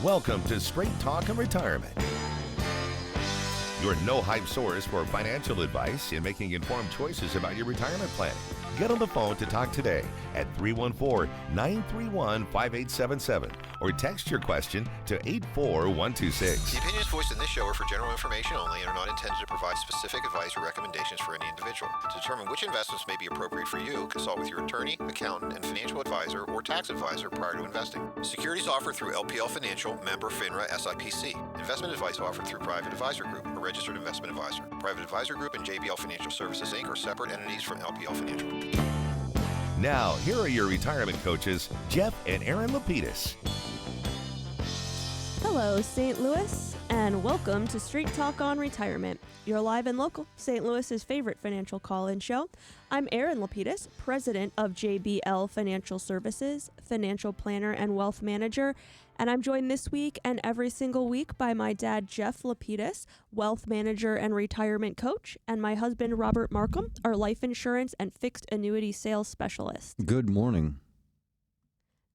Welcome to Straight Talk and Retirement, your no-hype source for financial advice and making informed choices about your retirement planning. Get on the phone to talk today at 314-931-5877 or text your question to 84126. The opinions voiced in this show are for general information only and are not intended to provide specific advice or recommendations for any individual. To determine which investments may be appropriate for you, consult with your attorney, accountant, and financial advisor or tax advisor prior to investing. Securities offered through LPL Financial, member FINRA SIPC. Investment advice offered through Private Advisor Group, a registered investment advisor. Private Advisor Group and JBL Financial Services, Inc. are separate entities from LPL Financial. Now, here are your retirement coaches, Jeff and Aaron Lapidus. Hello, St. Louis, and welcome to Straight Talk on Retirement, your live and local St. Louis's favorite financial call-in show. I'm Aaron Lapidus, president of JBL Financial Services, financial planner and wealth manager, and I'm joined this week and every single week by my dad, Jeff Lapidus, wealth manager and retirement coach, and my husband, Robert Markham, our life insurance and fixed annuity sales specialist. Good morning.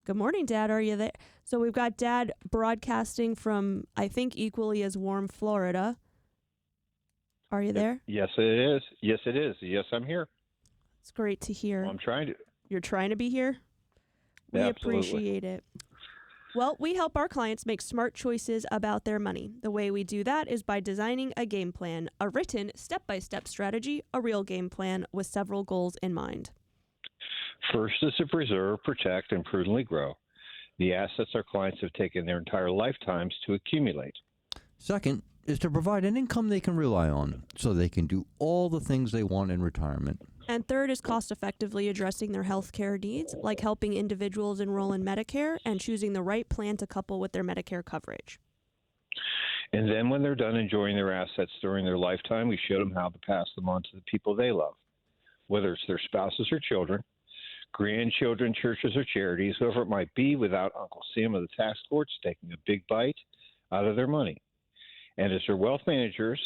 Good morning, Dad. Are you there? So we've got Dad broadcasting from, I think, equally as warm Florida. Are you there? Yes, it is. Yes, it is. Yes, I'm here. It's great to hear. Well, I'm trying to. You're trying to be here? We Absolutely. appreciate it. Well, we help our clients make smart choices about their money. The way we do that is by designing a game plan, a written step-by-step strategy, a real game plan with several goals in mind. First is to preserve, protect, and prudently grow the assets our clients have taken their entire lifetimes to accumulate. Second is to provide an income they can rely on so they can do all the things they want in retirement. And third is cost-effectively addressing their health care needs, like helping individuals enroll in Medicare and choosing the right plan to couple with their Medicare coverage. And then when they're done enjoying their assets during their lifetime, we show them how to pass them on to the people they love, whether it's their spouses or children, grandchildren, churches, or charities, whoever it might be, without Uncle Sam of the tax courts taking a big bite out of their money. And as their wealth managers,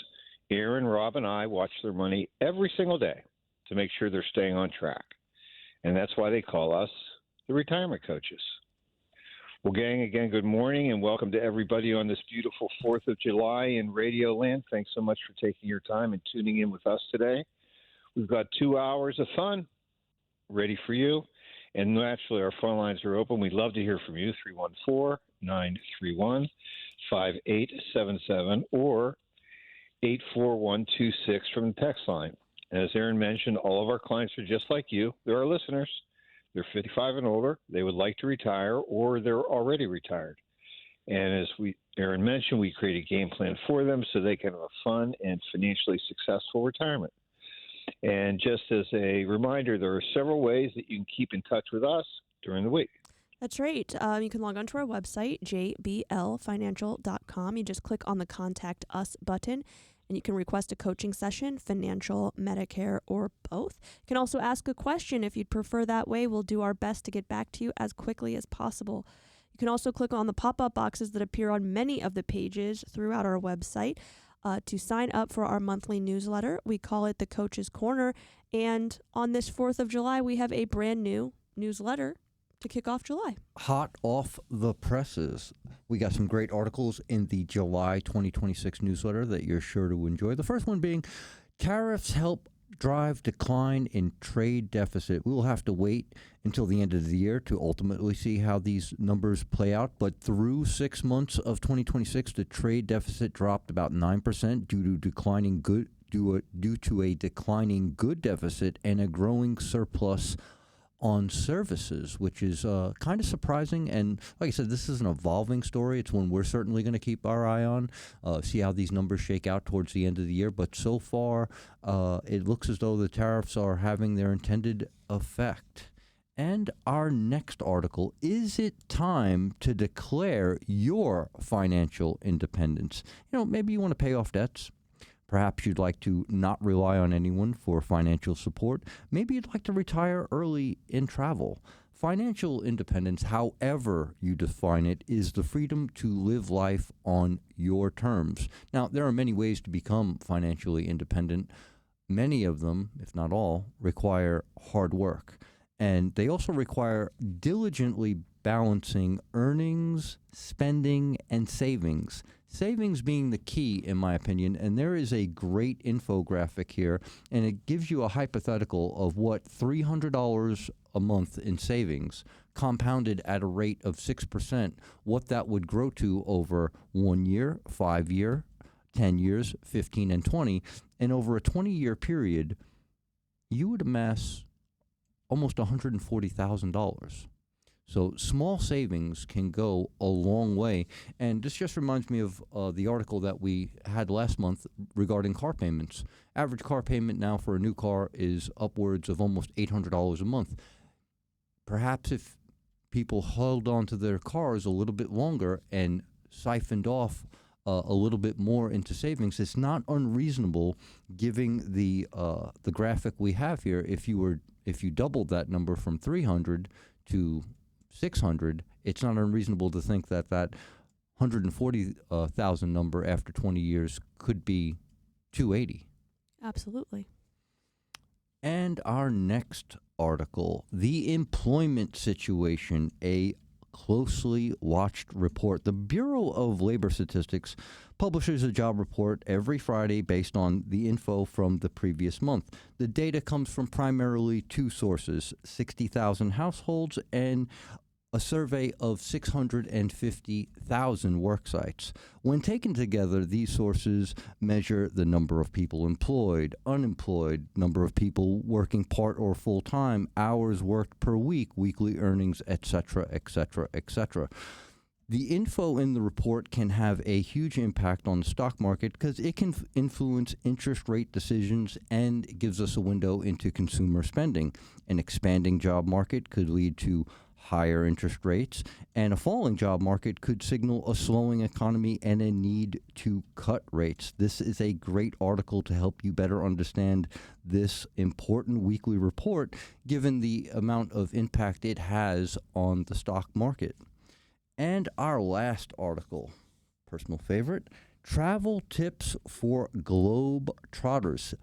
Aaron, Rob, and I watch their money every single day to make sure they're staying on track. And that's why they call us the retirement coaches. Well, gang, again, good morning and welcome to everybody on this beautiful 4th of July in Radio Land. Thanks so much for taking your time and tuning in with us today. We've got 2 hours of fun ready for you. And naturally, our phone lines are open. We'd love to hear from you, 314-931-5877 or 84126 from the text line. As Aaron mentioned, all of our clients are just like you. They're our listeners. They're 55 and older. They would like to retire or they're already retired. And as Aaron mentioned, we create a game plan for them so they can have a fun and financially successful retirement. And just as a reminder, there are several ways that you can keep in touch with us during the week. That's right. You can log on to our website, jblfinancial.com. You just click on the Contact Us button, and you can request a coaching session, financial, Medicare, or both. You can also ask a question if you'd prefer that way. We'll do our best to get back to you as quickly as possible. You can also click on the pop-up boxes that appear on many of the pages throughout our website to sign up for our monthly newsletter. We call it the Coach's Corner. And on this 4th of July, we have a brand new newsletter to kick off July. Hot off the presses. We got some great articles in the July 2026 newsletter that you're sure to enjoy. The first one being, tariffs help drive decline in trade deficit. We will have to wait until the end of the year to ultimately see how these numbers play out. But through 6 months of 2026, the trade deficit dropped about 9% due to a declining good deficit and a growing surplus on services, which is kind of surprising. And like I said, this is an evolving story. It's one we're certainly going to keep our eye on, see how these numbers shake out towards the end of the year. But so far, it looks as though the tariffs are having their intended effect. And our next article, is it time to declare your financial independence? You know, maybe you want to pay off debts. Perhaps you'd like to not rely on anyone for financial support. Maybe you'd like to retire early in travel. Financial independence, however you define it, is the freedom to live life on your terms. Now, there are many ways to become financially independent. Many of them, if not all, require hard work. And they also require diligently balancing earnings, spending, and savings. Savings being the key, in my opinion, and there is a great infographic here, and it gives you a hypothetical of what $300 a month in savings, compounded at a rate of 6%, what that would grow to over 1 year, 5 year, 10 years, 15 and 20, and over a 20-year period, you would amass almost $140,000. So small savings can go a long way. And this just reminds me of the article that we had last month regarding car payments. Average car payment now for a new car is upwards of almost $800 a month. Perhaps if people held on to their cars a little bit longer and siphoned off a little bit more into savings, it's not unreasonable, given the graphic we have here. If you doubled that number from 300 to 600, it's not unreasonable to think that 140,000 number after 20 years could be 280. Absolutely. And our next article, the employment situation, a closely watched report. The Bureau of Labor Statistics publishes a job report every Friday based on the info from the previous month. The data comes from primarily two sources: 60,000 households and a survey of 650,000 work sites. When taken together, these sources measure the number of people employed, unemployed, number of people working part or full-time, hours worked per week, weekly earnings, etc., etc., etc. The info in the report can have a huge impact on the stock market because it can influence interest rate decisions and gives us a window into consumer spending. An expanding job market could lead to higher interest rates, and a falling job market could signal a slowing economy and a need to cut rates. This is a great article to help you better understand this important weekly report, given the amount of impact it has on the stock market. And our last article, personal favorite, travel tips for globe trotters.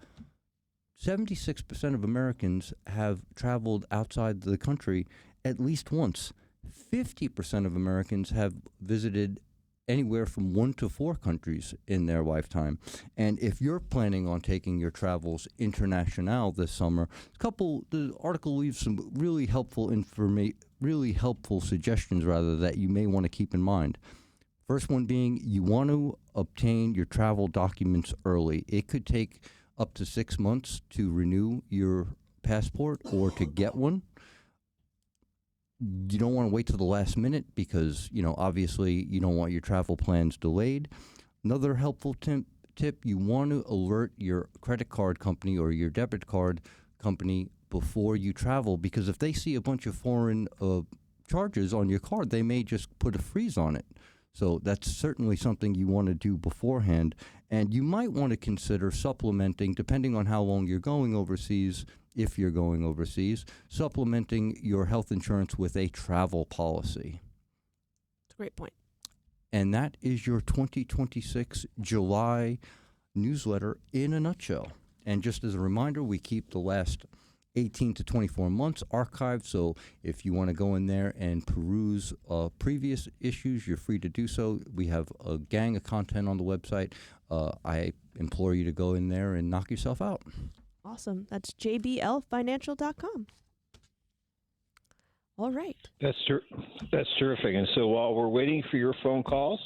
76% of Americans have traveled outside the country at least once. 50% of Americans have visited anywhere from 1 to 4 countries in their lifetime. And if you're planning on taking your travels international this summer, the article leaves some really helpful suggestions that you may want to keep in mind. First one being, you want to obtain your travel documents early. It could take up to 6 months to renew your passport or to get one. You don't want to wait till the last minute because, obviously you don't want your travel plans delayed. Another helpful tip, you want to alert your credit card company or your debit card company before you travel, because if they see a bunch of foreign charges on your card, they may just put a freeze on it. So that's certainly something you want to do beforehand. And you might want to consider supplementing, depending on how long you're going overseas, if you're going overseas, supplementing your health insurance with a travel policy. That's a great point. And that is your 2026 July newsletter in a nutshell. And just as a reminder, we keep the last 18 to 24 months archived, so if you want to go in there and peruse previous issues, you're free to do so. We have a gang of content on the website. I implore you to go in there and knock yourself out. Awesome. That's jblfinancial.com. All right. That's terrific. And so while we're waiting for your phone calls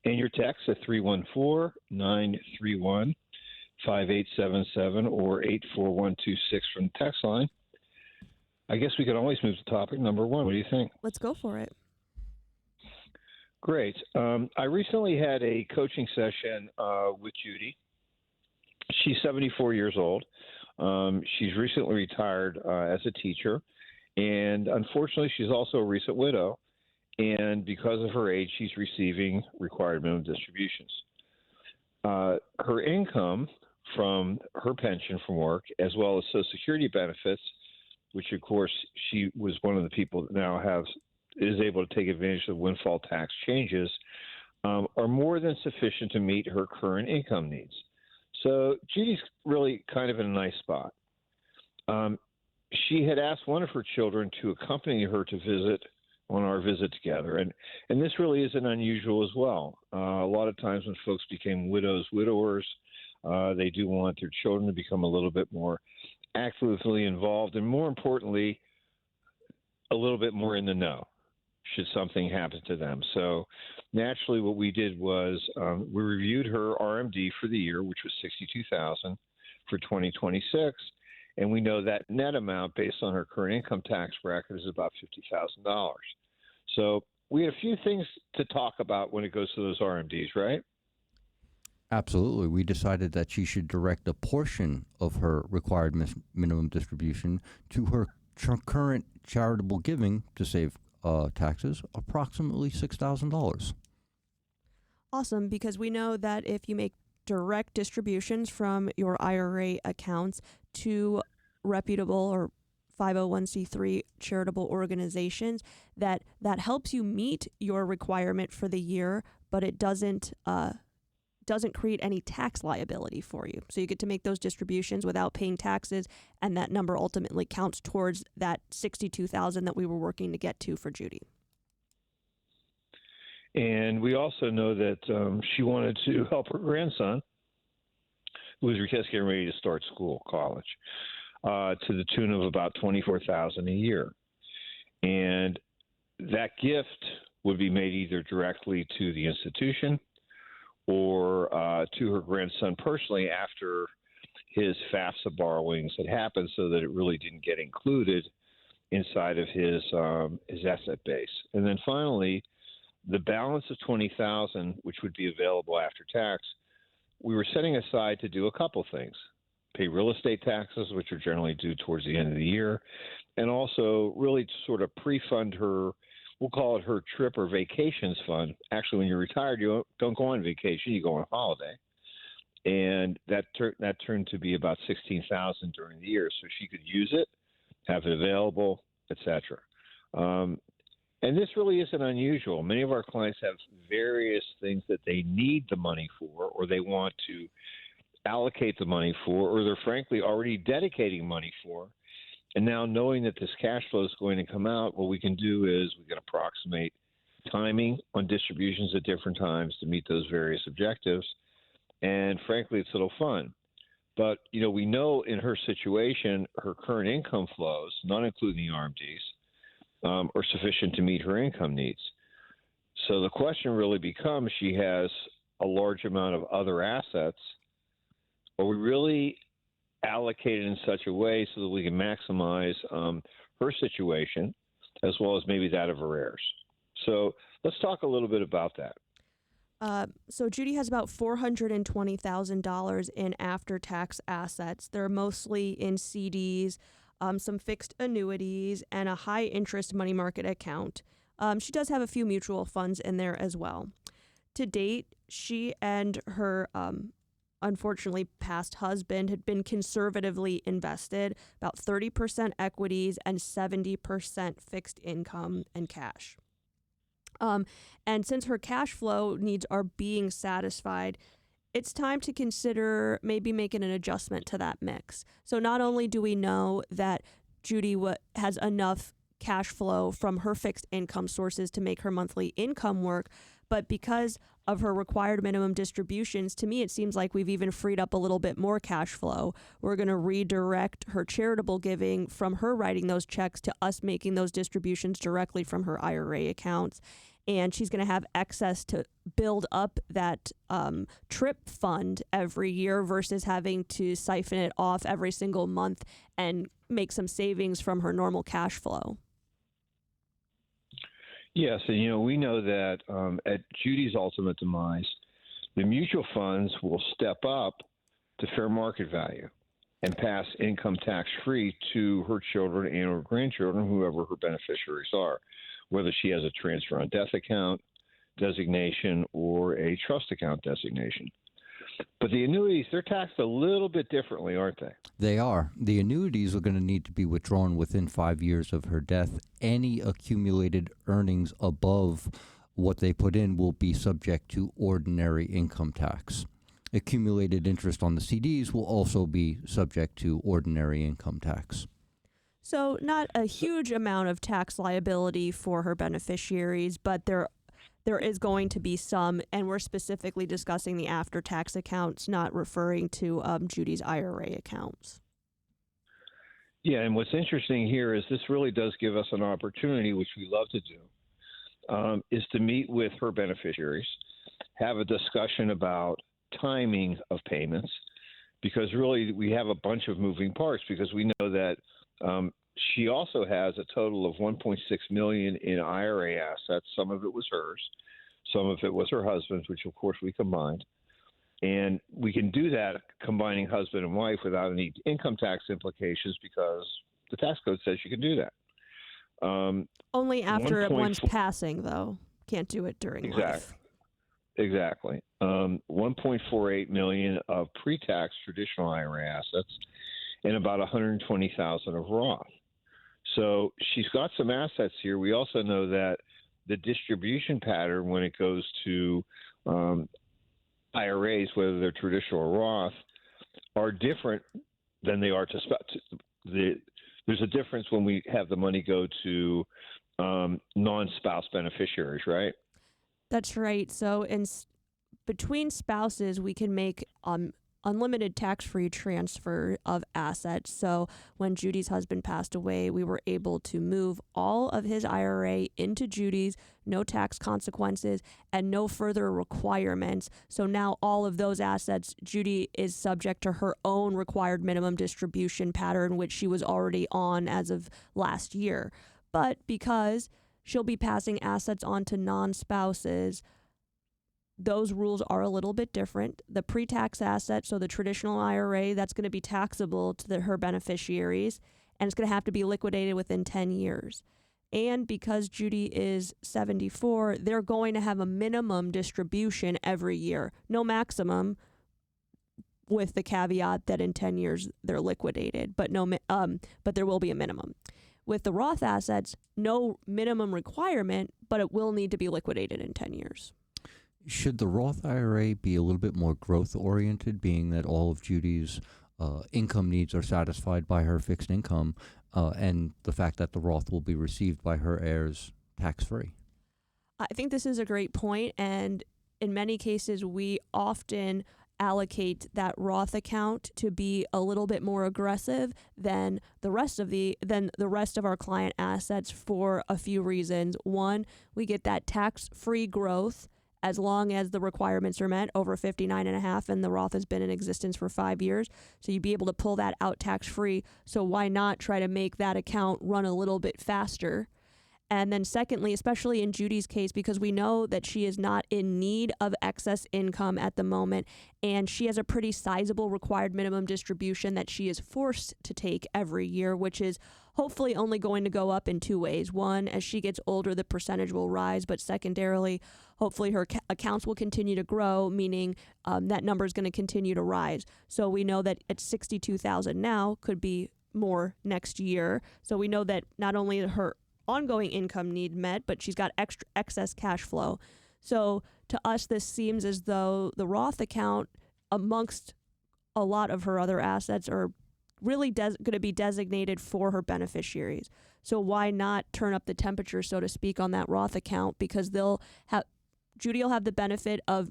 and your texts at 314-931-5877 or 84126 from the text line, I guess we could always move to topic number one. What do you think? Let's go for it. Great. I recently had a coaching session with Judy. She's 74 years old. She's recently retired as a teacher, and unfortunately, she's also a recent widow. And because of her age, she's receiving required minimum distributions. Her income from her pension from work, as well as Social Security benefits, which of course she was one of the people that now is able to take advantage of windfall tax changes, are more than sufficient to meet her current income needs. So Judy's really kind of in a nice spot. She had asked one of her children to accompany her to visit on our visit together. And this really isn't unusual as well. A lot of times when folks became widows, widowers, they do want their children to become a little bit more actively involved, and more importantly, a little bit more in the know should something happen to them. So naturally what we did was we reviewed her RMD for the year, which was $62,000 for 2026. And we know that net amount based on her current income tax bracket is about $50,000. So we had a few things to talk about when it goes to those RMDs, right? Absolutely. We decided that she should direct a portion of her required minimum distribution to her current charitable giving to save taxes, approximately $6,000. Awesome, because we know that if you make direct distributions from your IRA accounts to reputable or 501c3 charitable organizations, that helps you meet your requirement for the year, but it doesn't create any tax liability for you. So you get to make those distributions without paying taxes, and that number ultimately counts towards that $62,000 that we were working to get to for Judy. And we also know that she wanted to help her grandson, who was just getting ready to start school, college, to the tune of about $24,000 a year. And that gift would be made either directly to the institution or to her grandson personally after his FAFSA borrowings had happened, so that it really didn't get included inside of his asset base. And then finally, the balance of $20,000, which would be available after tax, we were setting aside to do a couple things: pay real estate taxes, which are generally due towards the end of the year, and also really to sort of pre-fund her, we'll call it her trip or vacations fund. Actually, when you're retired, you don't go on vacation, you go on holiday. And that turned to be about $16,000 during the year, so she could use it, have it available, etc. And this really isn't unusual. Many of our clients have various things that they need the money for, or they want to allocate the money for, or they're frankly already dedicating money for. And now knowing that this cash flow is going to come out, what we can do is we can approximate timing on distributions at different times to meet those various objectives. And frankly, it's a little fun. But, we know in her situation, her current income flows, not including the RMDs, are sufficient to meet her income needs. So the question really becomes, she has a large amount of other assets. Are we really allocated in such a way so that we can maximize her situation as well as maybe that of her heirs? So let's talk a little bit about that. So Judy has about $420,000 in after-tax assets. They're mostly in CDs, some fixed annuities, and a high-interest money market account. She does have a few mutual funds in there as well. To date, she and her unfortunately passed husband had been conservatively invested, about 30% equities and 70% fixed income and cash. And since her cash flow needs are being satisfied, it's time to consider maybe making an adjustment to that mix. So not only do we know that Judy has enough cash flow from her fixed income sources to make her monthly income work, but because of her required minimum distributions, to me, it seems like we've even freed up a little bit more cash flow. We're going to redirect her charitable giving from her writing those checks to us making those distributions directly from her IRA accounts. And she's going to have excess to build up that trip fund every year versus having to siphon it off every single month and make some savings from her normal cash flow. Yes, and we know that at Judy's ultimate demise, the mutual funds will step up to fair market value and pass income tax-free to her children and her grandchildren, whoever her beneficiaries are, whether she has a transfer on death account designation or a trust account designation. But the annuities, they're taxed a little bit differently, aren't they? They are. The annuities are going to need to be withdrawn within 5 years of her death. Any accumulated earnings above what they put in will be subject to ordinary income tax. Accumulated interest on the CDs will also be subject to ordinary income tax. So not a huge amount of tax liability for her beneficiaries, but there is going to be some, and we're specifically discussing the after-tax accounts, not referring to Judy's IRA accounts. Yeah, and what's interesting here is this really does give us an opportunity, which we love to do, is to meet with her beneficiaries, have a discussion about timing of payments, because really we have a bunch of moving parts, because we know that she also has a total of $1.6 million in IRA assets. Some of it was hers, some of it was her husband's, which of course we combined. And we can do that combining husband and wife without any income tax implications, because the tax code says you can do that. Only after one's passing, though. Can't do it during life. Exactly. 1.48 million of pre-tax traditional IRA assets and about 120,000 of Roth. So she's got some assets here. We also know that the distribution pattern when it goes to IRAs, whether they're traditional or Roth, are different than they are to there's a difference when we have the money go to non-spouse beneficiaries, right? That's right. So between spouses, we can make unlimited tax-free transfer of assets. So when Judy's husband passed away, we were able to move all of his IRA into Judy's, no tax consequences, and no further requirements. So now all of those assets, Judy is subject to her own required minimum distribution pattern, which she was already on as of last year. But because she'll be passing assets on to non-spouses, those rules are a little bit different. The pre-tax asset, so the traditional IRA, that's going to be taxable to her beneficiaries, and it's going to have to be liquidated within 10 years. And because Judy is 74, they're going to have a minimum distribution every year. No maximum, with the caveat that in 10 years they're liquidated, but there will be a minimum. With the Roth assets, no minimum requirement, but it will need to be liquidated in 10 years. Should the Roth IRA be a little bit more growth-oriented, being that all of Judy's income needs are satisfied by her fixed income, and the fact that the Roth will be received by her heirs tax-free? I think this is a great point, and in many cases, we often allocate that Roth account to be a little bit more aggressive than the rest of our client assets for a few reasons. One, we get that tax-free growth as long as the requirements are met over 59.5, and the Roth has been in existence for 5 years. So you'd be able to pull that out tax-free. So why not try to make that account run a little bit faster? And then secondly, especially in Judy's case, because we know that she is not in need of excess income at the moment, and she has a pretty sizable required minimum distribution that she is forced to take every year, which is hopefully only going to go up in two ways. One, as she gets older, the percentage will rise, but secondarily, hopefully her accounts will continue to grow, meaning that number is going to continue to rise. So we know that at $62,000 now, could be more next year. So we know that not only her ongoing income need met, but she's got excess cash flow. So to us, this seems as though the Roth account, amongst a lot of her other assets, are really going to be designated for her beneficiaries. So why not turn up the temperature, so to speak, on that Roth account? Because Judy will have the benefit of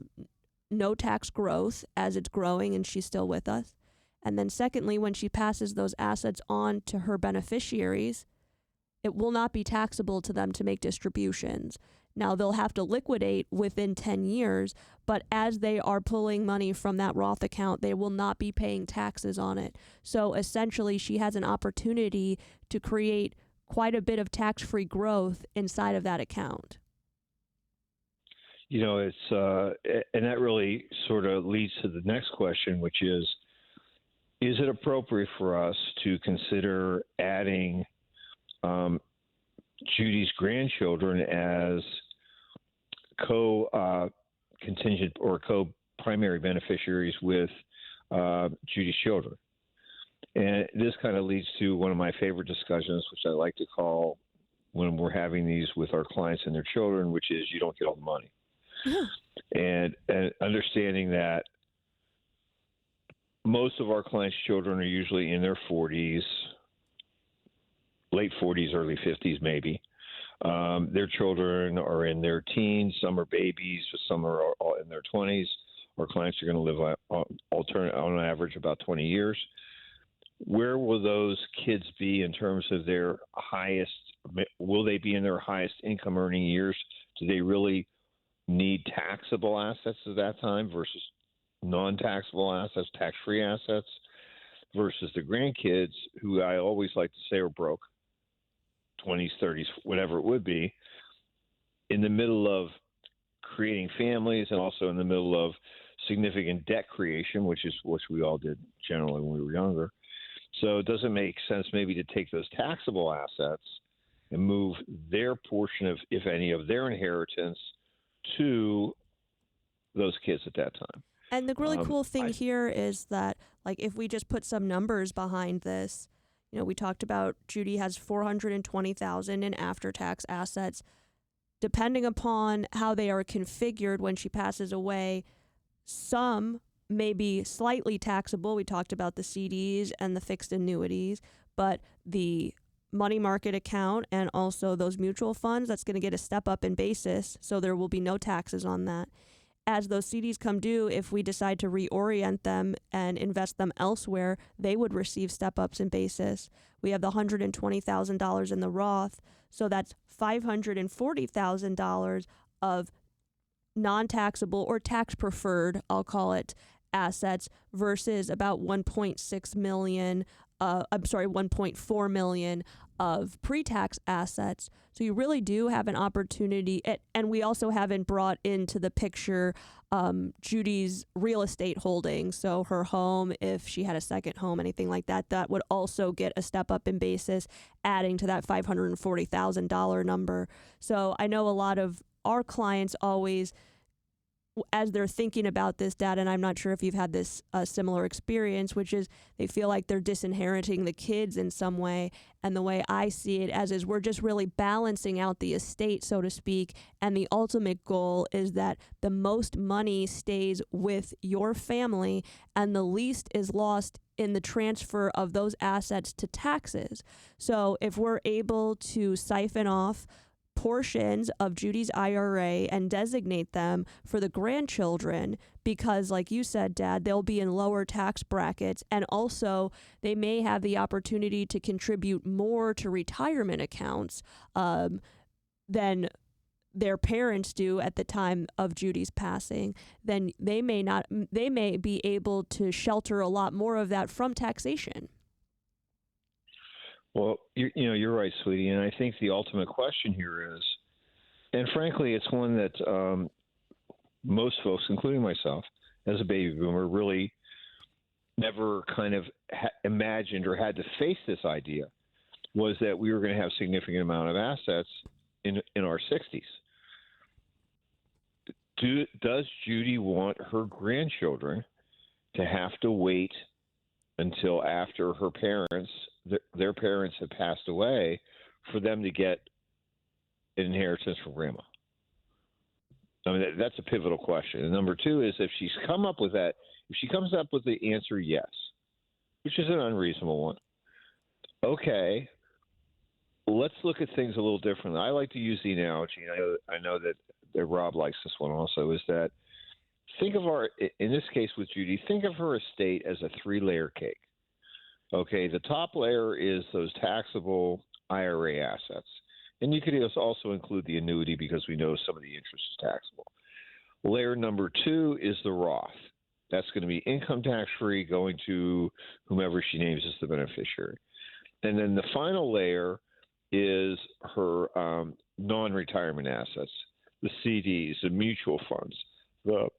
no tax growth as it's growing and she's still with us. And then secondly, when she passes those assets on to her beneficiaries, it will not be taxable to them to make distributions. Now, they'll have to liquidate within 10 years, but as they are pulling money from that Roth account, they will not be paying taxes on it. So essentially, she has an opportunity to create quite a bit of tax-free growth inside of that account. You know, it's and that really sort of leads to the next question, which is it appropriate for us to consider adding Judy's grandchildren as co-contingent or co-primary beneficiaries with Judy's children? And this kind of leads to one of my favorite discussions, which I like to call when we're having these with our clients and their children, which is you don't get all the money. And understanding that most of our clients' children are usually in their 40s, late 40s, early 50s, maybe. Their children are in their teens. Some are babies. Some are all in their 20s. Our clients are going to live on average about 20 years. Where will those kids be in terms of their highest? Will they be in their highest income earning years? Do they really need taxable assets at that time versus non-taxable assets, tax-free assets, versus the grandkids, who I always like to say are broke, 20s, 30s, whatever it would be, in the middle of creating families and also in the middle of significant debt creation, which we all did generally when we were younger. So it doesn't make sense maybe to take those taxable assets and move their portion of, if any, of their inheritance to those kids at that time. And the really cool thing here is that, like, if we just put some numbers behind this, we talked about Judy has $420,000 in after-tax assets. Depending upon how they are configured when she passes away, some may be slightly taxable. We talked about the CDs and the fixed annuities, but the money market account and also those mutual funds, that's going to get a step up in basis, so there will be no taxes on that. As those CDs come due, if we decide to reorient them and invest them elsewhere, they would receive step-ups in basis. We have the $120,000 in the Roth, so that's $540,000 of non-taxable or tax-preferred, I'll call it, assets versus about $1.4 million of pre-tax assets. So you really do have an opportunity, and we also haven't brought into the picture Judy's real estate holdings. So her home, if she had a second home, anything like that, that would also get a step up in basis, adding to that $540,000 number. So I know a lot of our clients always, as they're thinking about this data, and I'm not sure if you've had this similar experience, which is they feel like they're disinheriting the kids in some way. And the way I see it is we're just really balancing out the estate, so to speak. And the ultimate goal is that the most money stays with your family and the least is lost in the transfer of those assets to taxes. So if we're able to siphon off portions of Judy's IRA and designate them for the grandchildren, because like you said, Dad, they'll be in lower tax brackets, and also they may have the opportunity to contribute more to retirement accounts than their parents do at the time of Judy's passing, then they may be able to shelter a lot more of that from taxation. Well, you're right, sweetie, and I think the ultimate question here is, and frankly, it's one that most folks, including myself, as a baby boomer, really never kind of imagined or had to face this idea, was that we were going to have a significant amount of assets in our 60s. Does Judy want her grandchildren to have to wait until after her parents, their parents have passed away, for them to get an inheritance from grandma? I mean, that's a pivotal question. And number two is, if she comes up with the answer yes, which is an unreasonable one, okay, let's look at things a little differently. I like to use the analogy, and I know that Rob likes this one also, is that think of in this case with Judy, think of her estate as a 3-layer cake. Okay, the top layer is those taxable IRA assets. And you could also include the annuity, because we know some of the interest is taxable. Layer number 2 is the Roth. That's going to be income tax-free, going to whomever she names as the beneficiary. And then the final layer is her non-retirement assets, the CDs, the mutual funds, the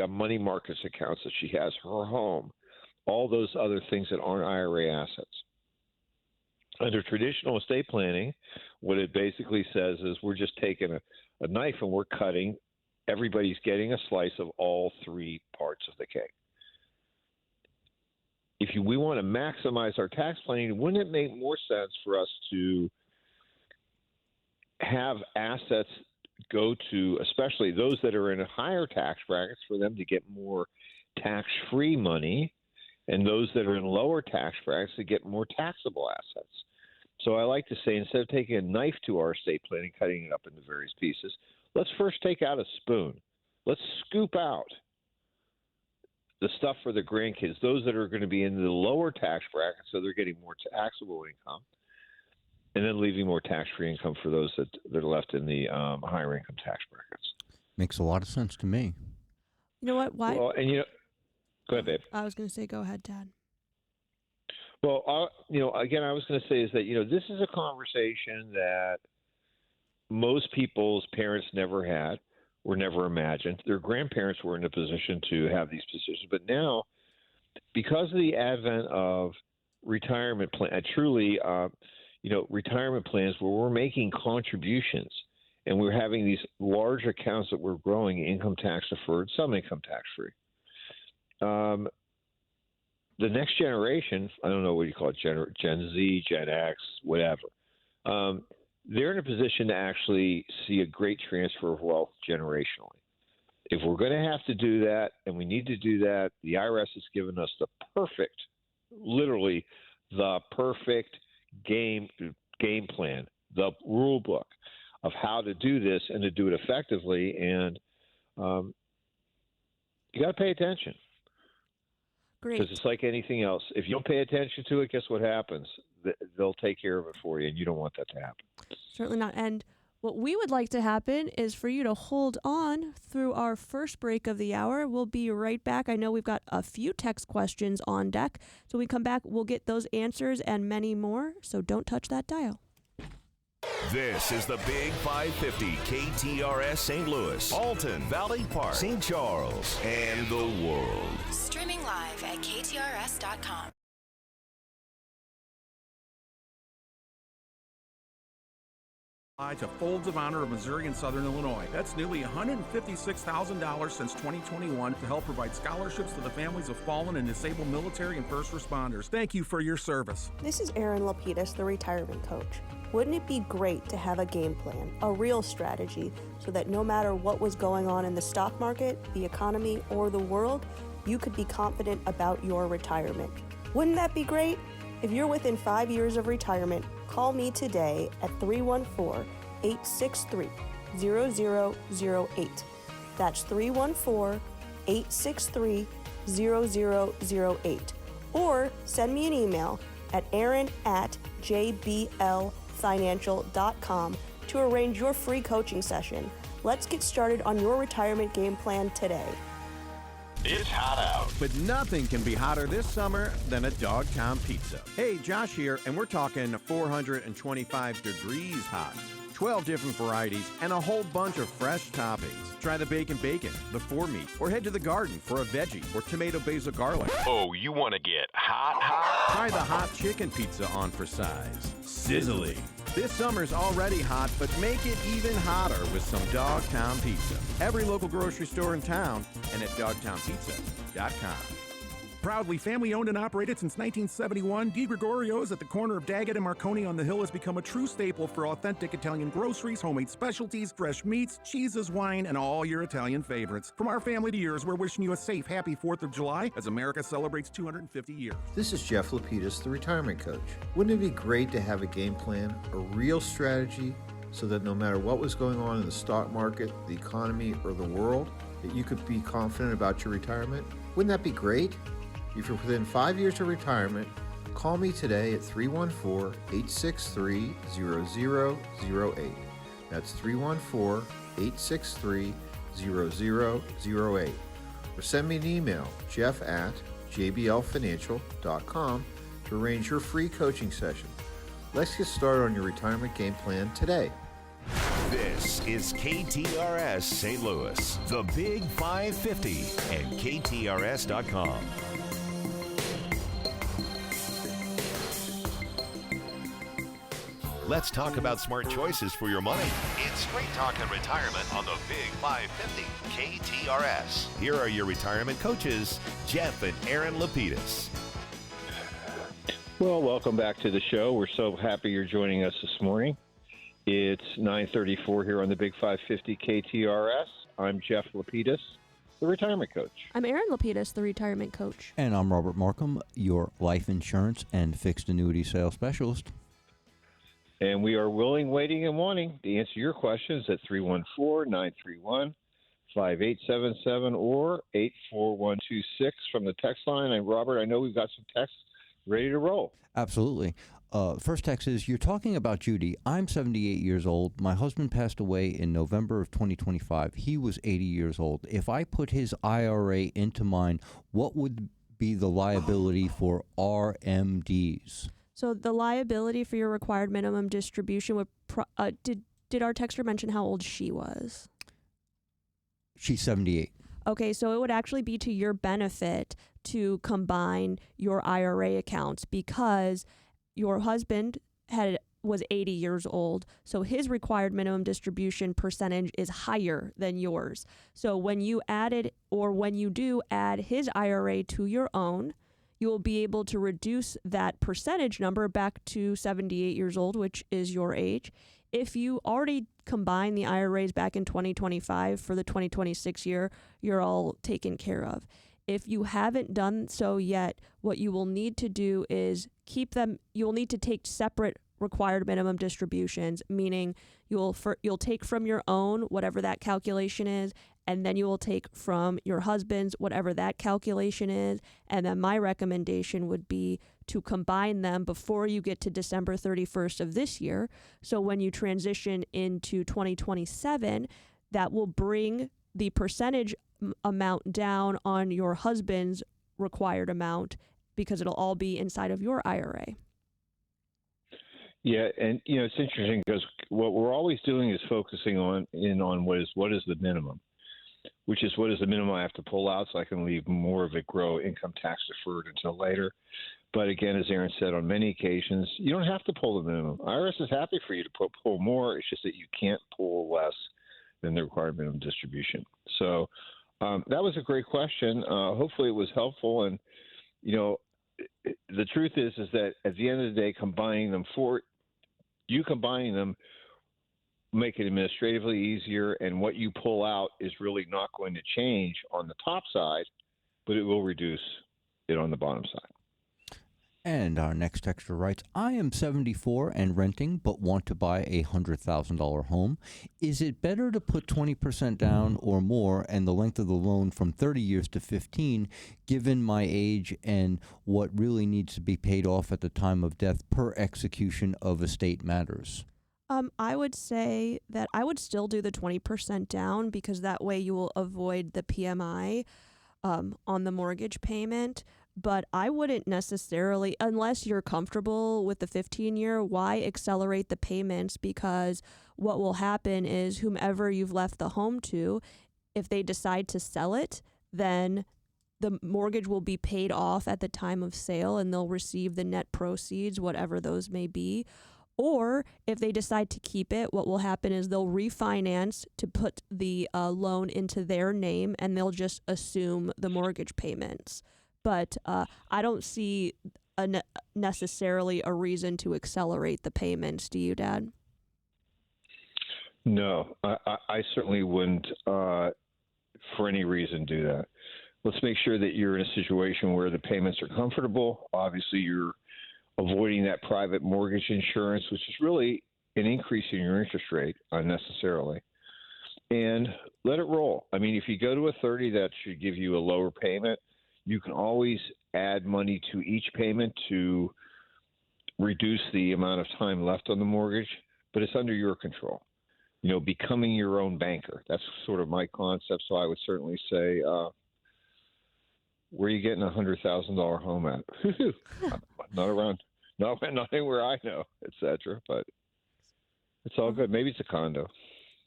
money markets accounts that she has, her home, all those other things that aren't IRA assets. Under traditional estate planning, what it basically says is we're just taking a knife and we're cutting. Everybody's getting a slice of all 3 parts of the cake. If we want to maximize our tax planning, wouldn't it make more sense for us to have assets go to, especially those that are in higher tax brackets, for them to get more tax-free money, and those that are in lower tax brackets to get more taxable assets? So I like to say, instead of taking a knife to our estate plan and cutting it up into various pieces, let's first take out a spoon. Let's scoop out the stuff for the grandkids, those that are going to be in the lower tax bracket, so they're getting more taxable income, and then leaving more tax-free income for those that are left in the higher income tax brackets. Makes a lot of sense to me. You know what? Why? Well, and go ahead, babe. I was going to say, go ahead, Dad. Well, again, I was going to say is that, this is a conversation that most people's parents never had or never imagined. Their grandparents were in a position to have these positions. But now, because of the advent of retirement plan, retirement plans where we're making contributions and we're having these large accounts that we're growing, income tax deferred, some income tax free. The next generation, I don't know what you call it, Gen Z, Gen X, whatever, they're in a position to actually see a great transfer of wealth generationally. If we're going to have to do that, and we need to do that, the IRS has given us literally the perfect game plan, the rule book of how to do this and to do it effectively. And you got to pay attention. Great. Because it's like anything else. If you don't pay attention to it, guess what happens? They'll take care of it for you, and you don't want that to happen. Certainly not. And what we would like to happen is for you to hold on through our first break of the hour. We'll be right back. I know we've got a few text questions on deck. So when we come back, we'll get those answers and many more. So don't touch that dial. This is the Big 550 KTRS St. Louis, Alton, Valley Park, St. Charles, and the world. Streaming live at ktrs.com. To Folds of Honor of Missouri and Southern Illinois. That's nearly $156,000 since 2021 to help provide scholarships to the families of fallen and disabled military and first responders. Thank you for your service. This is Erin Lapidus, the retirement coach. Wouldn't it be great to have a game plan, a real strategy, so that no matter what was going on in the stock market, the economy, or the world, you could be confident about your retirement? Wouldn't that be great? If you're within 5 years of retirement, call me today at 314-863-0008. That's 314-863-0008. Or send me an email at aaron@jblfinancial.com to arrange your free coaching session. Let's get started on your retirement game plan today. It's hot out. But nothing can be hotter this summer than a Dogtown pizza. Hey, Josh here, and we're talking 425 degrees hot. 12 different varieties, and a whole bunch of fresh toppings. Try the bacon, the 4-meat, or head to the garden for a veggie or tomato basil garlic. Oh, you want to get hot? Try the hot chicken pizza on for size. Sizzling. This summer's already hot, but make it even hotter with some Dogtown Pizza. Every local grocery store in town and at dogtownpizza.com. Proudly family-owned and operated since 1971, Di Gregorio's at the corner of Daggett and Marconi on the Hill has become a true staple for authentic Italian groceries, homemade specialties, fresh meats, cheeses, wine, and all your Italian favorites. From our family to yours, we're wishing you a safe, happy 4th of July as America celebrates 250 years. This is Jeff Lapidus, the retirement coach. Wouldn't it be great to have a game plan, a real strategy, so that no matter what was going on in the stock market, the economy, or the world, that you could be confident about your retirement? Wouldn't that be great? If you're within 5 years of retirement, call me today at 314-863-0008. That's 314-863-0008. Or send me an email, jeff@jblfinancial.com, to arrange your free coaching session. Let's get started on your retirement game plan today. This is KTRS St. Louis, the Big 550, and KTRS.com. Let's talk about smart choices for your money. It's Straight Talking Retirement on the Big 550 KTRS. Here are your retirement coaches, Jeff and Erin Lapidus. Well, welcome back to the show. We're so happy you're joining us this morning. It's 9:34 here on the Big 550 KTRS. I'm Jeff Lapidus, the retirement coach. I'm Erin Lapidus, the retirement coach. And I'm Robert Markham, your life insurance and fixed annuity sales specialist. And we are willing, waiting, and wanting to answer your questions at 314-931-5877 or 84126 from the text line. And Robert, I know we've got some texts ready to roll. Absolutely. First text is, you're talking about Judy. I'm 78 years old. My husband passed away in November of 2025. He was 80 years old. If I put his IRA into mine, what would be the liability for RMDs? So the liability for your required minimum distribution would did our texter mention how old she was? She's 78. Okay, so it would actually be to your benefit to combine your IRA accounts because your husband was 80 years old, so his required minimum distribution percentage is higher than yours. So when you do add his IRA to your own, you will be able to reduce that percentage number back to 78 years old, which is your age. If you already combined the IRAs back in 2025 for the 2026 year, you're all taken care of. If you haven't done so yet, what you will need to do is keep them. You'll need to take separate required minimum distributions, meaning you'll take from your own, whatever that calculation is, and then you will take from your husband's, whatever that calculation is. And then my recommendation would be to combine them before you get to December 31st of this year. So when you transition into 2027, that will bring the percentage amount down on your husband's required amount because it'll all be inside of your IRA. Yeah, and it's interesting because what we're always doing is focusing on what is the minimum, which is what is the minimum I have to pull out so I can leave more of it grow income tax deferred until later. But again, as Aaron said, on many occasions, you don't have to pull the minimum. IRS is happy for you to pull more. It's just that you can't pull less than the required minimum distribution. So that was a great question. Hopefully it was helpful. And, the truth is that at the end of the day, combining them make it administratively easier, and what you pull out is really not going to change on the top side, but it will reduce it on the bottom side. And our next texter writes, I am 74 and renting, but want to buy a $100,000 home. Is it better to put 20% down or more and the length of the loan from 30 years to 15, given my age and what really needs to be paid off at the time of death per execution of estate matters? I would say that I would still do the 20% down because that way you will avoid the PMI on the mortgage payment. But I wouldn't necessarily, unless you're comfortable with the 15-year, why accelerate the payments? Because what will happen is whomever you've left the home to, if they decide to sell it, then the mortgage will be paid off at the time of sale and they'll receive the net proceeds, whatever those may be. Or if they decide to keep it, what will happen is they'll refinance to put the loan into their name and they'll just assume the mortgage payments. But I don't see necessarily a reason to accelerate the payments. Do you, Dad? No, I certainly wouldn't for any reason do that. Let's make sure that you're in a situation where the payments are comfortable. Obviously, you're avoiding that private mortgage insurance, which is really an increase in your interest rate unnecessarily. And let it roll. I mean, if you go to a 30, that should give you a lower payment. You can always add money to each payment to reduce the amount of time left on the mortgage, but it's under your control. Becoming your own banker. That's sort of my concept. So I would certainly say, where are you getting a $100,000 home at? Not around, not anywhere I know, etc. But it's all good. Maybe it's a condo.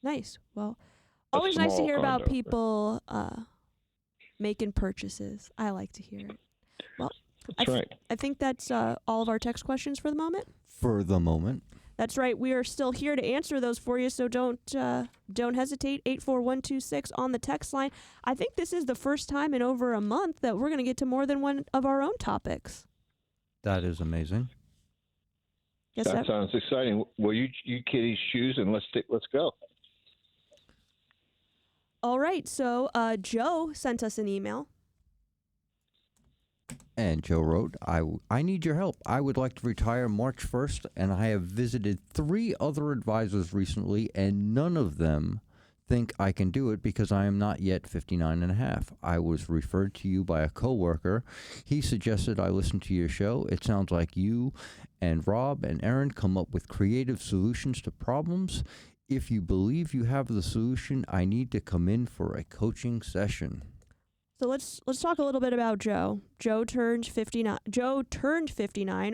Nice. Well, always nice to hear about people making purchases. I like to hear it. Well, that's right. I think that's all of our text questions for the moment. For the moment. That's right. We are still here to answer those for you, so don't hesitate. 84126 on the text line. I think this is the first time in over a month that we're going to get to more than one of our own topics. That is amazing. Yes, that sounds exciting. Well, you kiddies shoes and let's go. All right. So Joe sent us an email. And Joe wrote, I need your help. I would like to retire March 1st, and I have visited 3 other advisors recently, and none of them think I can do it because I am not yet 59 and a half. I was referred to you by a coworker. He suggested I listen to your show. It sounds like you and Rob and Aaron come up with creative solutions to problems. If you believe you have the solution, I need to come in for a coaching session. So let's talk a little bit about Joe. Joe turned 59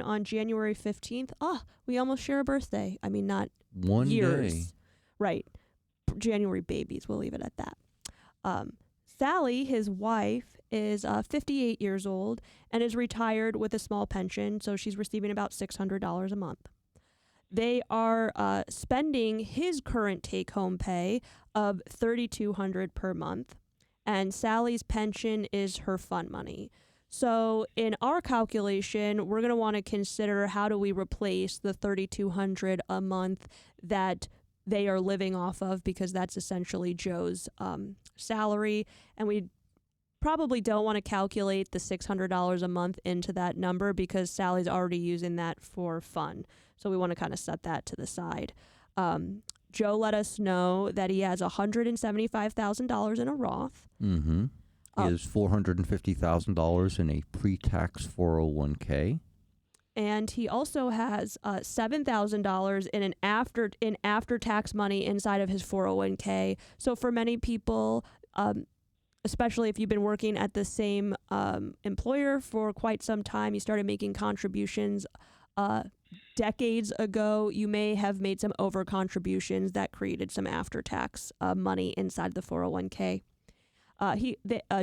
on January 15th. We almost share a birthday. I mean, not one years. Day. Right. January babies. We'll leave it at that. Sally, his wife, is 58 years old and is retired with a small pension, so she's receiving about $600 a month. They are spending his current take-home pay of $3,200 per month. And Sally's pension is her fund money. So in our calculation, we're going to want to consider how do we replace the $3,200 a month that they are living off of, because that's essentially Joe's salary. And we probably don't want to calculate the $600 a month into that number because Sally's already using that for fun. So we want to kind of set that to the side. Joe let us know that he has $175,000 in a Roth. Mm-hmm. He has $450,000 in a pre-tax 401k. And he also has $7,000 in after-tax money inside of his 401k. So for many people, especially if you've been working at the same employer for quite some time, you started making contributions decades ago, you may have made some over contributions that created some after-tax money inside the 401k.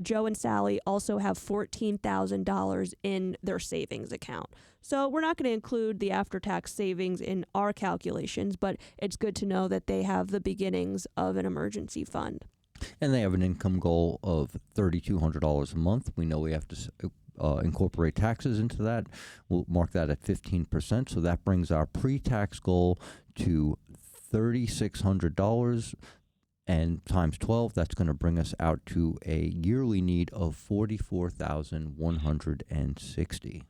Joe and Sally also have $14,000 in their savings account. So we're not going to include the after-tax savings in our calculations, but it's good to know that they have the beginnings of an emergency fund. And they have an income goal of $3,200 a month. We know we have to incorporate taxes into that. We'll mark that at 15%. So that brings our pre-tax goal to $3,600, and times 12, that's going to bring us out to a yearly need of $44,160.